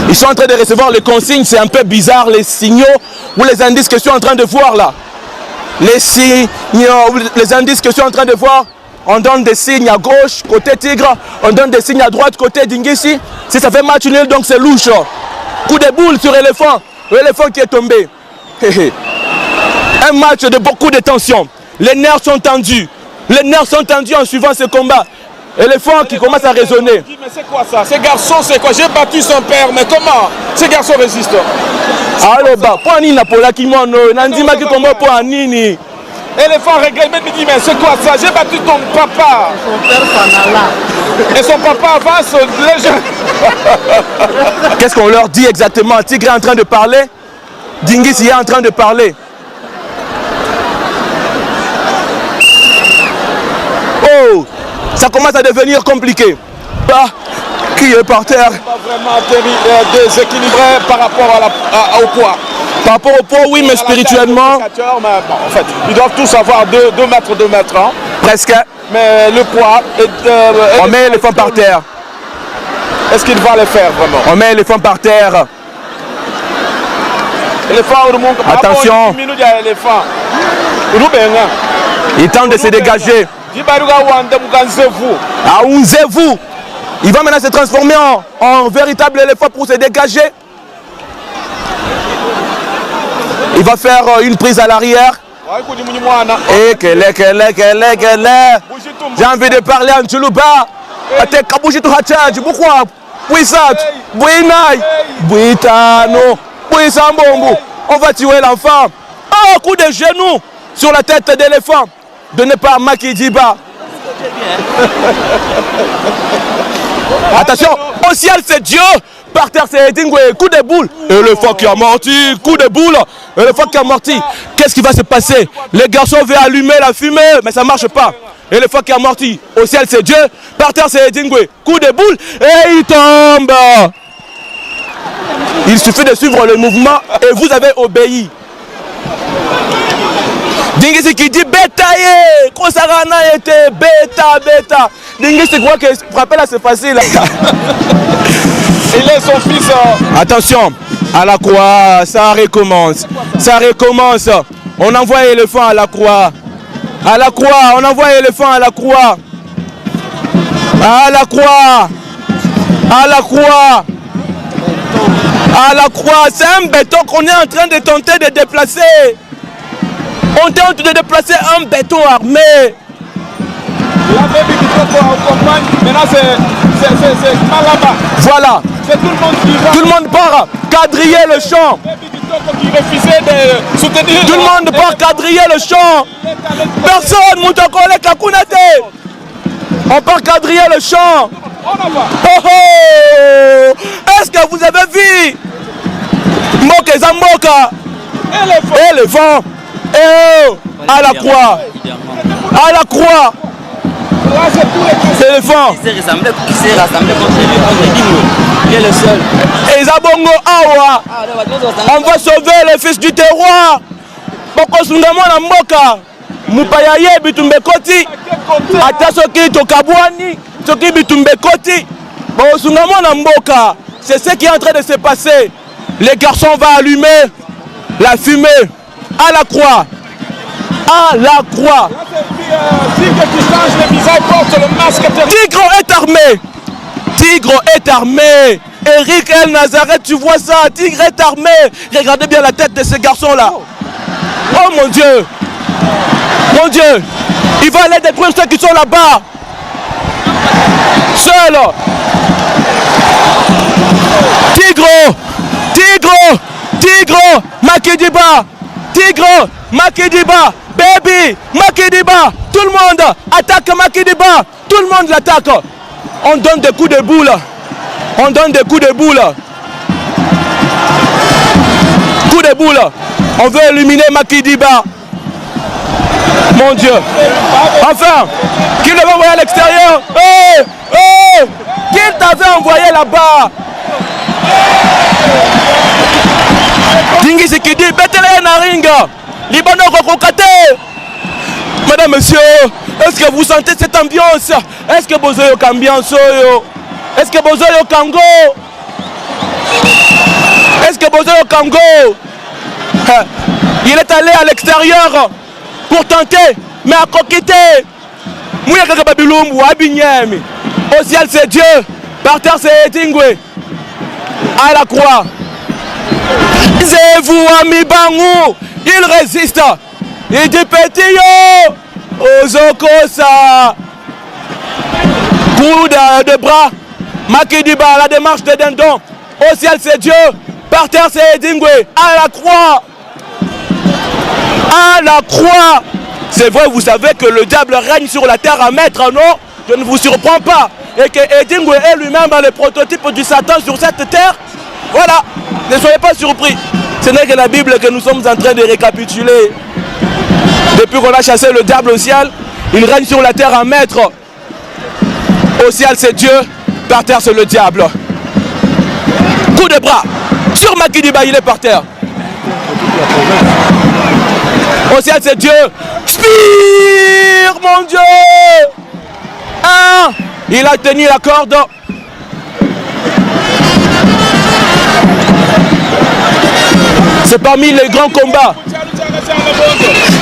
C: Ils sont en train de recevoir les consignes, c'est un peu bizarre, les signaux ou les indices que je suis en train de voir là. Les signes, les indices que je suis en train de voir, on donne des signes à gauche, côté Tigre, on donne des signes à droite, côté Dingisi. Si ça fait match nul, donc c'est louche. Coup de boule sur l'éléphant, l'éléphant qui est tombé. Un match de beaucoup de tension. Les nerfs sont tendus. Les nerfs sont tendus en suivant ce combat. Éléphant qui commence à raisonner.
J: Mais c'est quoi ça? Ces garçons, c'est quoi? J'ai battu son père, mais comment ces garçons résistent?
C: Alors, bah, pour Anini Napola qui m'en a, Nandima qui combat pour Anini.
J: Éléphant regrette, me dit, mais c'est quoi ça? J'ai battu ton papa. Son père s'en alla. Et son papa avance les gens.
C: Qu'est-ce qu'on leur dit exactement? Tigre est en train de parler. Dingisi est en train de parler. Oh, ça commence à devenir compliqué. Ah, qui est par terre?
J: Pas vraiment déséquilibré par rapport au poids.
C: Par rapport au poids, oui, mais spirituellement.
J: Mais bon, en fait, ils doivent tous avoir 2 mètres. Hein.
C: Presque.
J: Mais le poids est.
C: On met l'éléphant par terre.
J: Est-ce qu'il va le faire vraiment?
C: On met l'éléphant par terre. Attention. Il tente de se dégager. Aouzez-vous. Il va maintenant se transformer en véritable éléphant pour se dégager. Il va faire une prise à l'arrière. Et quelle. J'ai envie de parler en Tchoulouba. Pourquoi? Bouissat, Bouinaï, Bouitano, Bouissambombo. On va tuer l'enfant. Oh, coup de genou sur la tête d'éléphant. Donné par Makidiba. Attention, au ciel c'est Dieu. Par terre c'est Edingwe. Coup de boule. Éléphant qui a morti. Coup de boule. Éléphant qui a morti. Qu'est-ce qui va se passer? Les garçons veulent allumer la fumée, mais ça ne marche pas. Éléphant qui a morti. Au ciel c'est Dieu. Par terre c'est Edingwe. Coup de boule. Et il tombe. Il suffit de suivre le mouvement et vous avez obéi. Dingisi qui dit bétaillé. Kosarana était bêta. Dingisi croit que frapper là c'est facile.
J: Il est son fils.
C: Attention, à la croix, ça recommence. Ça recommence. On envoie l'éléphant à la croix. À la croix, on envoie l'éléphant à la croix. À la croix. À la croix. À la croix, c'est un béton qu'on est en train de tenter de déplacer. On tente de déplacer un béton armé.
J: Maintenant c'est Malaba.
C: Voilà.
J: C'est tout le monde qui va.
C: Tout le monde part. Quadriller le champ.
J: qui refusait de soutenir.
C: Tout le monde part quadriller le champ. Personne, Moutokole Kakunate. On part quadriller le champ. Oh oh! Est-ce que vous avez vu Mboka Zamboka? Éléphant. Et oh! À la croix. À la croix. Éléphant.
K: Qui s'est rassemblé contre Dingo. Qui est le seul.
C: Et Zabongo Awa. On va sauver le fils du terroir. Boko Sungamona Mboka. Mupaya Yebi Tumbekoti. Ata soki Tokabwani. Soki Bitumbekoti. Boko Sungamona Mboka. C'est ce qui est en train de se passer. Les garçons vont allumer la fumée. À la croix. À la croix. Tigre est armé. Tigre est armé. Eric El Nazareth, tu vois ça? Tigre est armé. Regardez bien la tête de ces garçons-là. Oh mon Dieu. Mon Dieu. Il va aller détruire ceux qui sont là-bas. Seul. Tigre. Tigre. Tigre. Makidiba. Tigre. Makidiba. Baby. Makidiba. Tout le monde attaque Makidiba. Tout le monde l'attaque. On donne des coups de boule. On donne des coups de boule. Coup de boule. On veut éliminer Makidiba. Mon Dieu. Enfin, qui le va envoyer à l'extérieur? Oh, oh, qui t'avait envoyé là-bas? Dingi Sikidi, Betele Naringa. Libano Rokokate. Madame, monsieur, est-ce que vous sentez cette ambiance? Est-ce que vous avez une ambiance? Est-ce que vous avez un Congo? Est-ce que vous avez un Congo? Il est allé à l'extérieur pour tenter, mais à coquiter. Au ciel c'est Dieu, par terre c'est Tingwe. À la croix. C'est vous, ami Bangou. Il résiste. Il dit petit yo. Ozokosa. Coup de bras. Makidiba, la démarche de Dindon. Au ciel c'est Dieu, par terre c'est Dingwe. À la croix. À la croix. C'est vrai, vous savez que le diable règne sur la terre à maître, non? Je ne vous surprends pas. Et que Edingwe est lui-même le prototype du Satan sur cette terre. Voilà, ne soyez pas surpris. Ce n'est que la Bible que nous sommes en train de récapituler. Depuis qu'on a chassé le diable au ciel, il règne sur la terre à maître. Au ciel c'est Dieu, par terre c'est le diable. Coup de bras. Sur Makidiba, il est par terre. Au ciel c'est Dieu. Spire, mon Dieu. Ah, il a tenu la corde. C'est parmi les grands combats.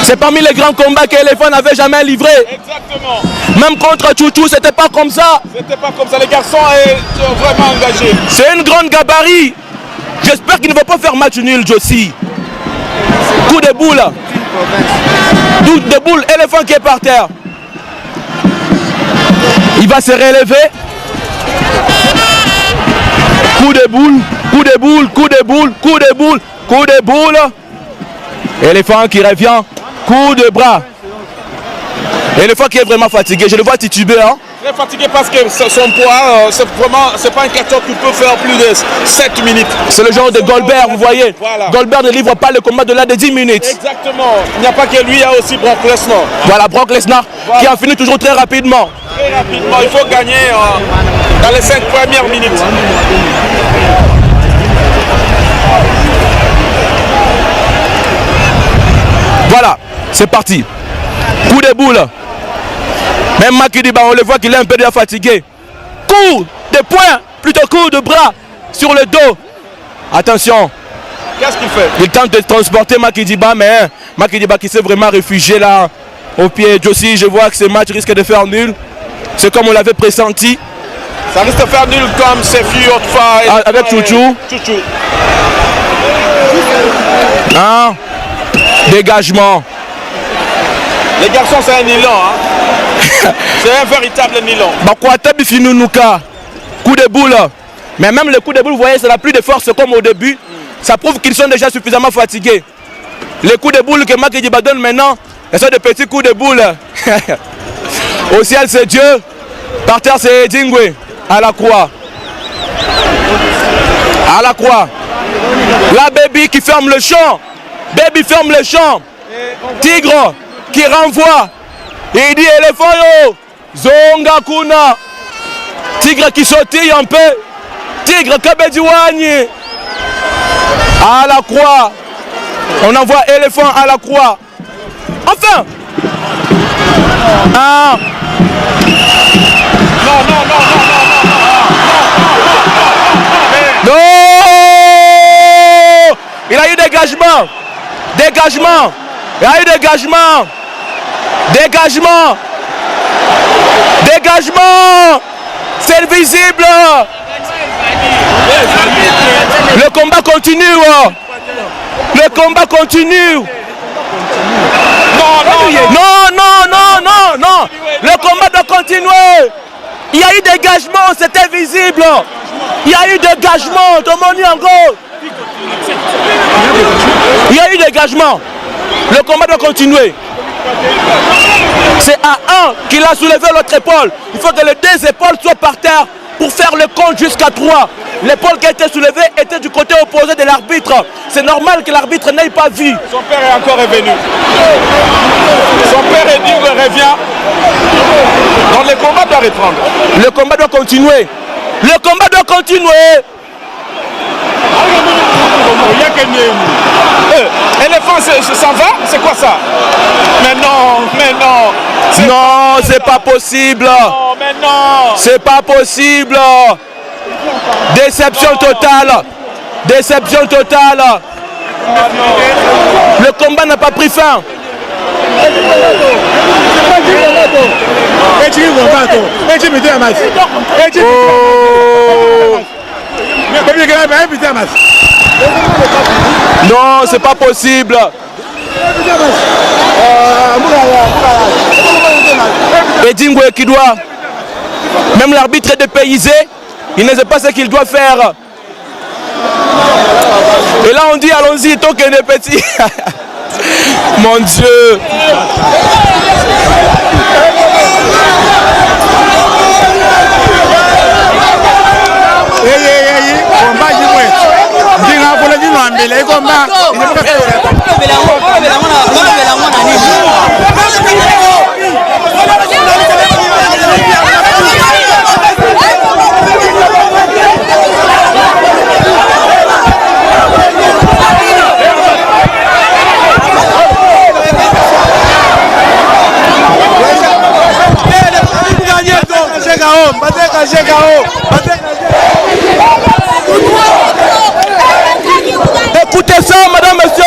C: C'est parmi les grands combats qu'Elephant n'avait jamais livré.
J: Exactement.
C: Même contre Chouchou, c'était pas comme ça.
J: C'était pas comme ça. Les garçons sont vraiment engagés.
C: C'est une grande gabarit. J'espère qu'il ne va pas faire match nul, Josie. Coup de boule. Coup de boule, Elephant qui est par terre. Il va se relever. Coup de boule, coup de boule, coup de boule, coup de boule, coup de boule. Elephant qui revient. Coup de bras. Elephant qui est vraiment fatigué. Je le vois tituber. Hein?
J: Très fatigué parce que son poids, c'est pas un carton qui peut faire plus de 7 minutes.
C: C'est le genre de Goldberg, vous voyez.
J: Voilà.
C: Goldberg ne livre pas le combat de là de 10 minutes.
J: Exactement. Il n'y a pas que lui, il y a aussi Brock Lesnar.
C: Voilà, Brock Lesnar qui a fini toujours très rapidement.
J: Très rapidement, il faut gagner dans les 5 premières minutes.
C: Voilà, c'est parti. Coup de boule. Même Makidiba, on le voit qu'il est un peu déjà fatigué. Coup de poing, plutôt coup de bras sur le dos. Attention.
J: Qu'est-ce qu'il fait?
C: Il tente de transporter Makidiba, mais Makidiba qui s'est vraiment réfugié là au pied. Josie, je vois que ce match risque de faire nul. C'est comme on l'avait pressenti.
J: Ça risque de faire nul comme c'est vu autrefois.
C: Avec Chouchou.
J: Chouchou.
C: Hein? Dégagement.
J: Les garçons, c'est un nylon. Hein? C'est un véritable nylon.
C: Coup de boule. Mais même le coup de boule, vous voyez, ça n'a plus de force comme au début. ça prouve qu'ils sont déjà suffisamment fatigués. Les coups de boule que Makidiba donne maintenant, ce sont des petits coups de boule. Au ciel, c'est Dieu. Par terre, c'est Dingwe. À la croix. À la croix. La Baby qui ferme le champ. Baby ferme le champ. Tigre qui renvoie. Il dit éléphant yo. Zonga kuna. Tigre qui sautille un peu. Tigre Kabediwani. À la croix. On envoie éléphant à la croix. Enfin. Ah. Non. Il a eu dégagement. Dégagement. Il a eu dégagement. Dégagement. Dégagement. C'est visible. Le combat continue. Le combat continue. Non. Le combat doit continuer. Il y a eu dégagement, c'était visible. Il y a eu dégagement, tout le monde y en gros. Il y a eu dégagement. Le combat doit continuer. C'est à un qu'il a soulevé l'autre épaule. Il faut que les deux épaules soient par terre pour faire le compte jusqu'à 3. L'épaule qui a été soulevée était du côté opposé de l'arbitre. C'est normal que l'arbitre n'ait pas vu.
J: Son père est encore revenu. Son père est dit qu'il revient. Donc le combat doit reprendre.
C: Le combat doit continuer. Le combat doit continuer.
J: Éléphant, ça va? C'est quoi ça? Mais non.
C: Non, c'est pas possible.
J: Non, mais non.
C: C'est pas possible. Déception totale. Déception totale. Le combat n'a pas pris fin. Non, c'est pas possible. Et Dingwe qui doit, même l'arbitre est dépaysé, il ne sait pas ce qu'il doit faire. Et là on dit allons-y, tant qu'il est petit. Mon Dieu. Écoutez ça, madame, monsieur.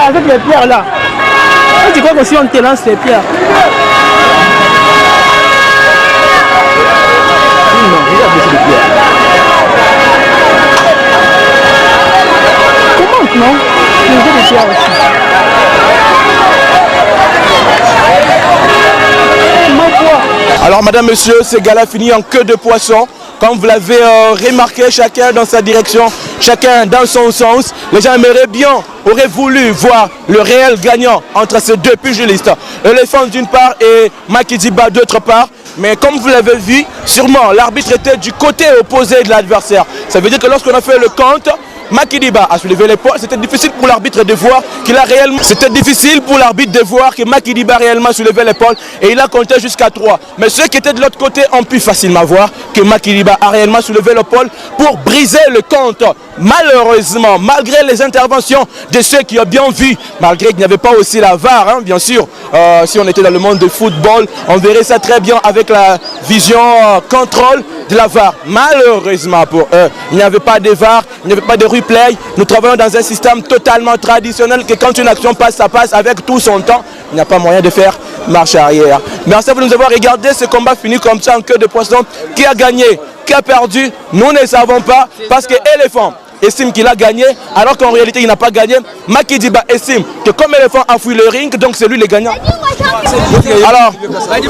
L: Avec les pierres là. Tu crois que si on te lance les pierres. Non, il a baissé les pierres. judiciaire aussi.
C: Alors, madame, monsieur, ce gala finit en queue de poisson. Comme vous l'avez remarqué, chacun dans sa direction, chacun dans son sens. Les gens auraient voulu voir le réel gagnant entre ces deux pugilistes. Éléphant d'une part et Makidiba d'autre part. Mais comme vous l'avez vu, sûrement l'arbitre était du côté opposé de l'adversaire. Ça veut dire que lorsqu'on a fait le compte, Makidiba a soulevé l'épaule. C'était difficile pour l'arbitre de voir qu'il a réellement. C'était difficile pour l'arbitre de voir que Makidiba a réellement soulevé l'épaule et il a compté jusqu'à 3. Mais ceux qui étaient de l'autre côté ont pu facilement voir que Makidiba a réellement soulevé l'épaule pour briser le compte. Malheureusement, malgré les interventions de ceux qui ont bien vu, malgré qu'il n'y avait pas aussi la VAR, hein, bien sûr, si on était dans le monde du football, on verrait ça très bien avec la vision contrôle de la VAR. Malheureusement pour eux, il n'y avait pas de VAR, il n'y avait pas de replay. Nous travaillons dans un système totalement traditionnel que quand une action passe, ça passe avec tout son temps. Il n'y a pas moyen de faire marche arrière. Merci à vous de nous avoir regardé ce combat fini comme ça en queue de poisson. Qui a gagné, qui a perdu, nous ne savons pas parce que Éléphant estime qu'il a gagné alors qu'en réalité il n'a pas gagné. Makidiba estime que comme Éléphant a fui le ring, donc c'est lui le gagnant. Alors,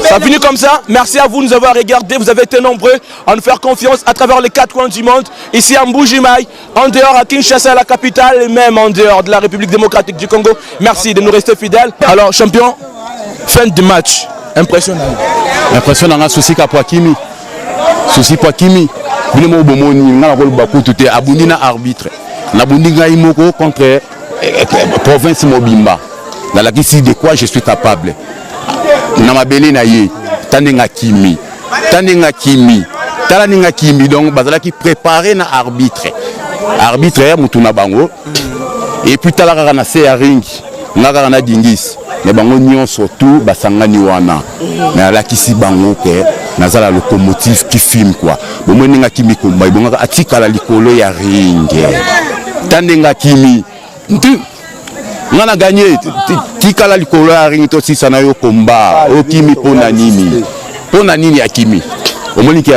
C: ça finit comme ça. Merci à vous de nous avoir regardé. Vous avez été nombreux à nous faire confiance à travers les 4 coins du monde. Ici à Mbuji-Mayi, en dehors à Kinshasa, la capitale, et même en dehors de la République démocratique du Congo. Merci de nous rester fidèles. Alors, champion, fin de match. Impressionnant.
B: Impressionnant, souci pour Kimi. Souci pour Kimi. Bilemo bomoni ngala ko baku tuté abundi na arbitre. Na bundi ngai moko contre province Mobimba. Dans la question de quoi je suis capable. Na mabele na ye tandenga Kimi. Tandenga Kimi. Talaninga Kimi donc bazala qui préparer na arbitre. Arbitre mutuna bango. Et puis talaka na se ring. Ngaka na dingis. Mais bango nyon surtout basangani wana. Mais la kisi bango ke nazala locomotive qui filme quoi. Bon moninga Kimi komba ibonga atika la likolo ya ring. Tandenga Kimi. Ngana gagné tika la likolo ya ring to sisa na yo komba o Kimi pona nini. Pona nini ya Kimi. Omoni ki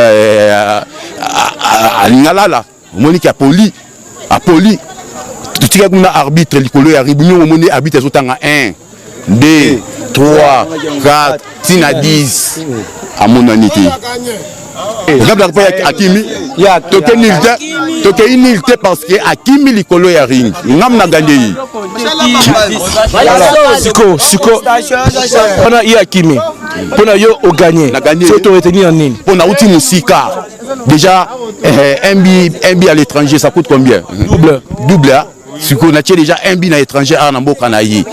B: alingalala. Omoni ki apoli. Apoli. Tika kuna arbitre likolo ya ribunyo omoni arbitre zotanga 1 2 3 4 tina 10 amonanité. Regarde pas Akimi. Toke nilte parce que Akimi likolo ya ring. Ngam na gagné.
C: Siko. Pona ya Akimi. Pona yo o gagné. C'est to retenir en nini.
B: Pona outil musika. Déjà MB à l'étranger ça coûte combien? Double. Si on a déjà un bin à l'étranger à Namboka Naïe.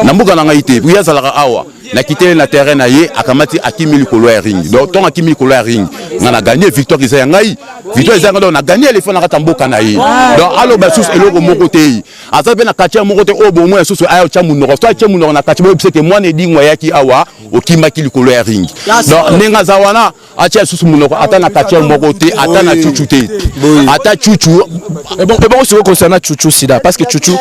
B: Namboka Naïe, puis à Zalara Awa. Na quitté le terrain Naïe, à Kamati Akimi Likolo Ring. Donc, ton Akimi Likolo Ring. On a gagné victoire Isaïe. Victoire Isaïe, on a gagné les fonds à Tamboka Naïe. Donc, alors, Bassous et l'eau Mokoté. À ça, ben à Katia Mokoté, au bon moins, sous Ayo Chamounor. Toi, Chamounor, on a Katia, c'est que moi, ne dis Moyaki Awa, au Kimaki Likolo Ring. Donc, Nenga Zawana, Atia sous Mounor, Atana Katia Mokoté, Atana Chouchouté. Ata Chouchou.
C: Et bon, c'est concernant Chouchou Sida. Parce que Chouchou,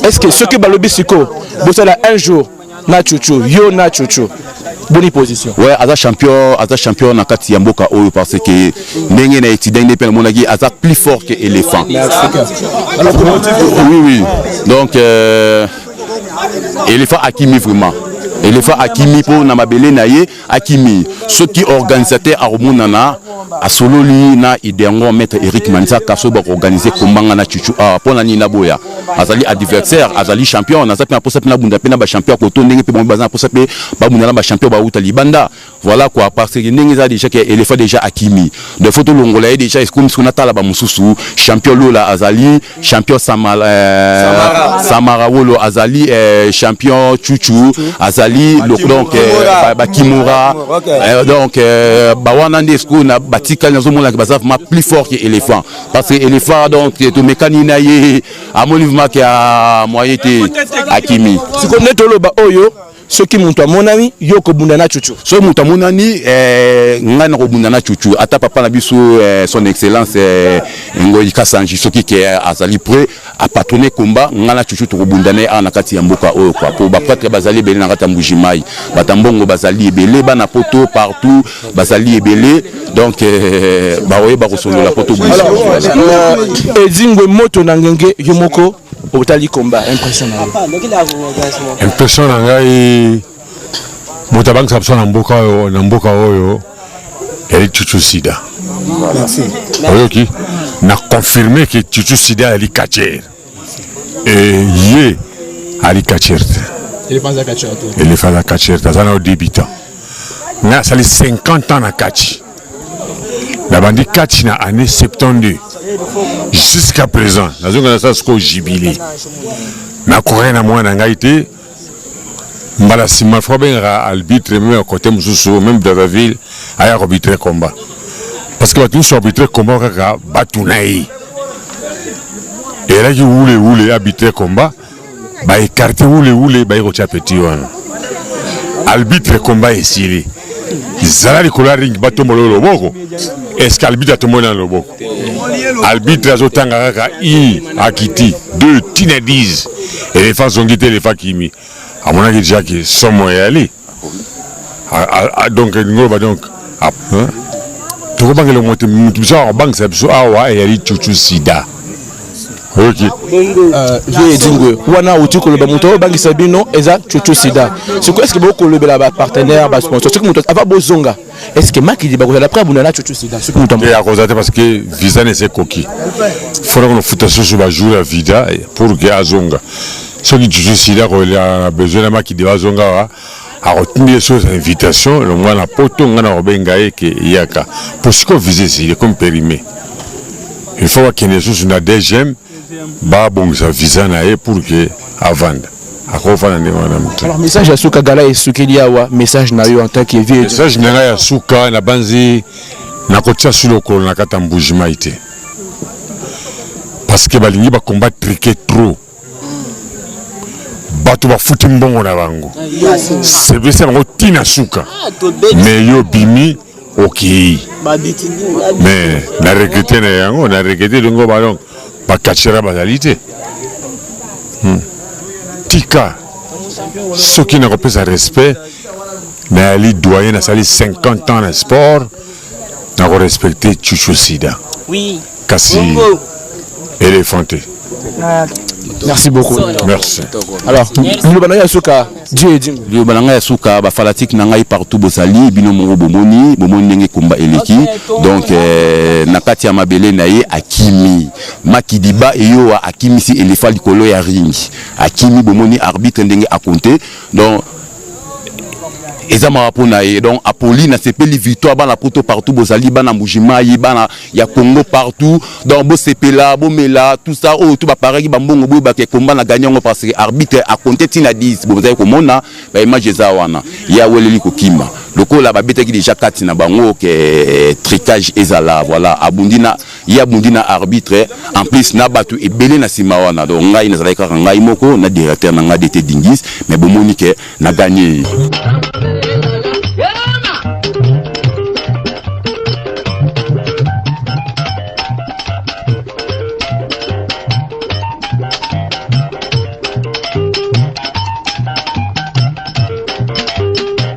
C: est-ce que ce qui balobi siko, vous savez un jour, na Chouchou, yo na Chouchou, bonne position.
B: Ouais, Aza champion na kati Yamboka Oyo parce que Nenge na étudiant ne peut monagi Aza plus fort que éléphant. Oui. Donc éléphant Akimi vraiment. Éléphant Akimi pour Namabele Naye Akimi. Ceux qui organisateurs à Romonana à Sololi na idéango maître Eric Manza Kasso ba organiser combat na Chuchu pour na Nina Boya. Azali adversaire, azali champion, na zapi na posa na bunda pena ba champion ko to ndenge pe bon bazan posa pe ba bunda ba champion ba utali banda. Voilà quoi parce que ndenge za déjà que éléphant déjà Akimi. De photo longola déjà est comme ce qu'on a tala ba mususu champion Lola azali, champion Samara Wolo azali champion Chuchu azali donc ba Kimura donc ba wana ndesko na batika nazo mona ba vraiment plus fort que éléphant parce que éléphant donc to mécanina yé à mon niveau qui a moyenté Akimi
C: si connaît to loba oyo ce qui monte à mon ami yoko bundana chuchu
B: so monte à mon ami ngana ko bundana chuchu ata papa na biso son excellence Ngoyi Kasanji ce qui est azali prêt à patronner combat ngana chuchu to bundana na kati ya mboka oyo quoi pour ba patre bazali belé na kati Mbuji-Mayi batambongo bazali belé bana poto partout bazali belé donc ba oye ba kosolo la poto
C: ezingwe moto na ngenge yomoko otali combat impression
A: na ngai moto abangisa biso na mboka oyo eli Chuchu Sida oyoki na confirme ke Chuchu Sida ali catcher ye ali catcher elefanza catcher aza na débutant nga asali 50 ans na catch nabandi catch na année 72 jusqu'à présent nazonga na sa siko jubilé nakoya na mwana ngai te mbala nsima fo bengaka arbitre même à côté mosusu même Brazzaville aya koarbitre combat parce que bato nyonso arbitre combat kaka bato na ye elaki wule arbitre combat baekarte wule baye kotia petit wana arbitre combat esili zala likolo ya ringi batombola loboko est-ce que arbitre atomboli na loboko arbitre azotanga kaka i akiti 2 tina 10 elefa zongi te elefa kimi amonaki déjà que somo eyali donc ngoloba donc tokobangela moto biso akobangisa biso awa eyali Chuchu Sida ok
C: je edingwe wana uti koloba moto oyo bangisa bino eza Chuchu Sida siko est-ce que bokolobela ba partenaire ba sponsor siko moto ava bozonga est-ce que Makidi bakozala après abunda na Chuchu Sida siko moto
A: ya kozate parce que visa ne se koki fona kono futa soso ba jour la vida pour que azonga soki Chuchu Sida ko a besoin na Makidi bazonga wa a retenu sur invitation le mwana poto ngana obenga eke yaka pour ce que viser c'est comme périmé il faut qu'il y ait sur une deuxième ba bon ça visa na e pour que avanda akofana ne wana mtu
C: alors message ya suka gala esukeli awa message na yo en tant que vieux
A: message na ya suka na banzi na kotia sur le col na kata mbujima ite parce que balingi ba combat triquer trop bato ba futi mbongo na bango c'est bien ça rotina suka mais yo bimi OK mais na regretter na yango na regretter dongo ba donc ba kachira bazalité tika soki na kopesa respect mais ali doyen na sali 50 ans na sport na ko respecter Chuchu Sida
K: oui
A: kasi éléphanté.
C: Merci beaucoup.
A: Merci.
C: Alors, nous banaya suka Dieu dit.
B: Nous banaya suka ba fanatique na ngai partout bosali bino mo bomoni ndenge komba eleki. Donc nakati ya mabele na ye akimi. Makidi ba eyo akimi si elefa likolo ya ring. Akimi bomoni arbitre ndenge a compter. Donc ezama pona et donc Apoli na sepeli victoire bana poto partout bozali bana mujima yi bana ya Congo partout donc bo sepela bo mela tout ça oh tout ba pareil ba mbongo bo ba ke combat na gagnant parce que arbitre a compté tina 10 bo zali ko mona ba image za wana ya weleli ko kima lokola ba betaki déjà kati na bango ke tricage ezala voilà abundina ya bundina arbitre en plus na batu ebele na sima wana donc ngai na zala ka ngai moko na directeur na ngai DT Dingis mais bo moni ke na gagné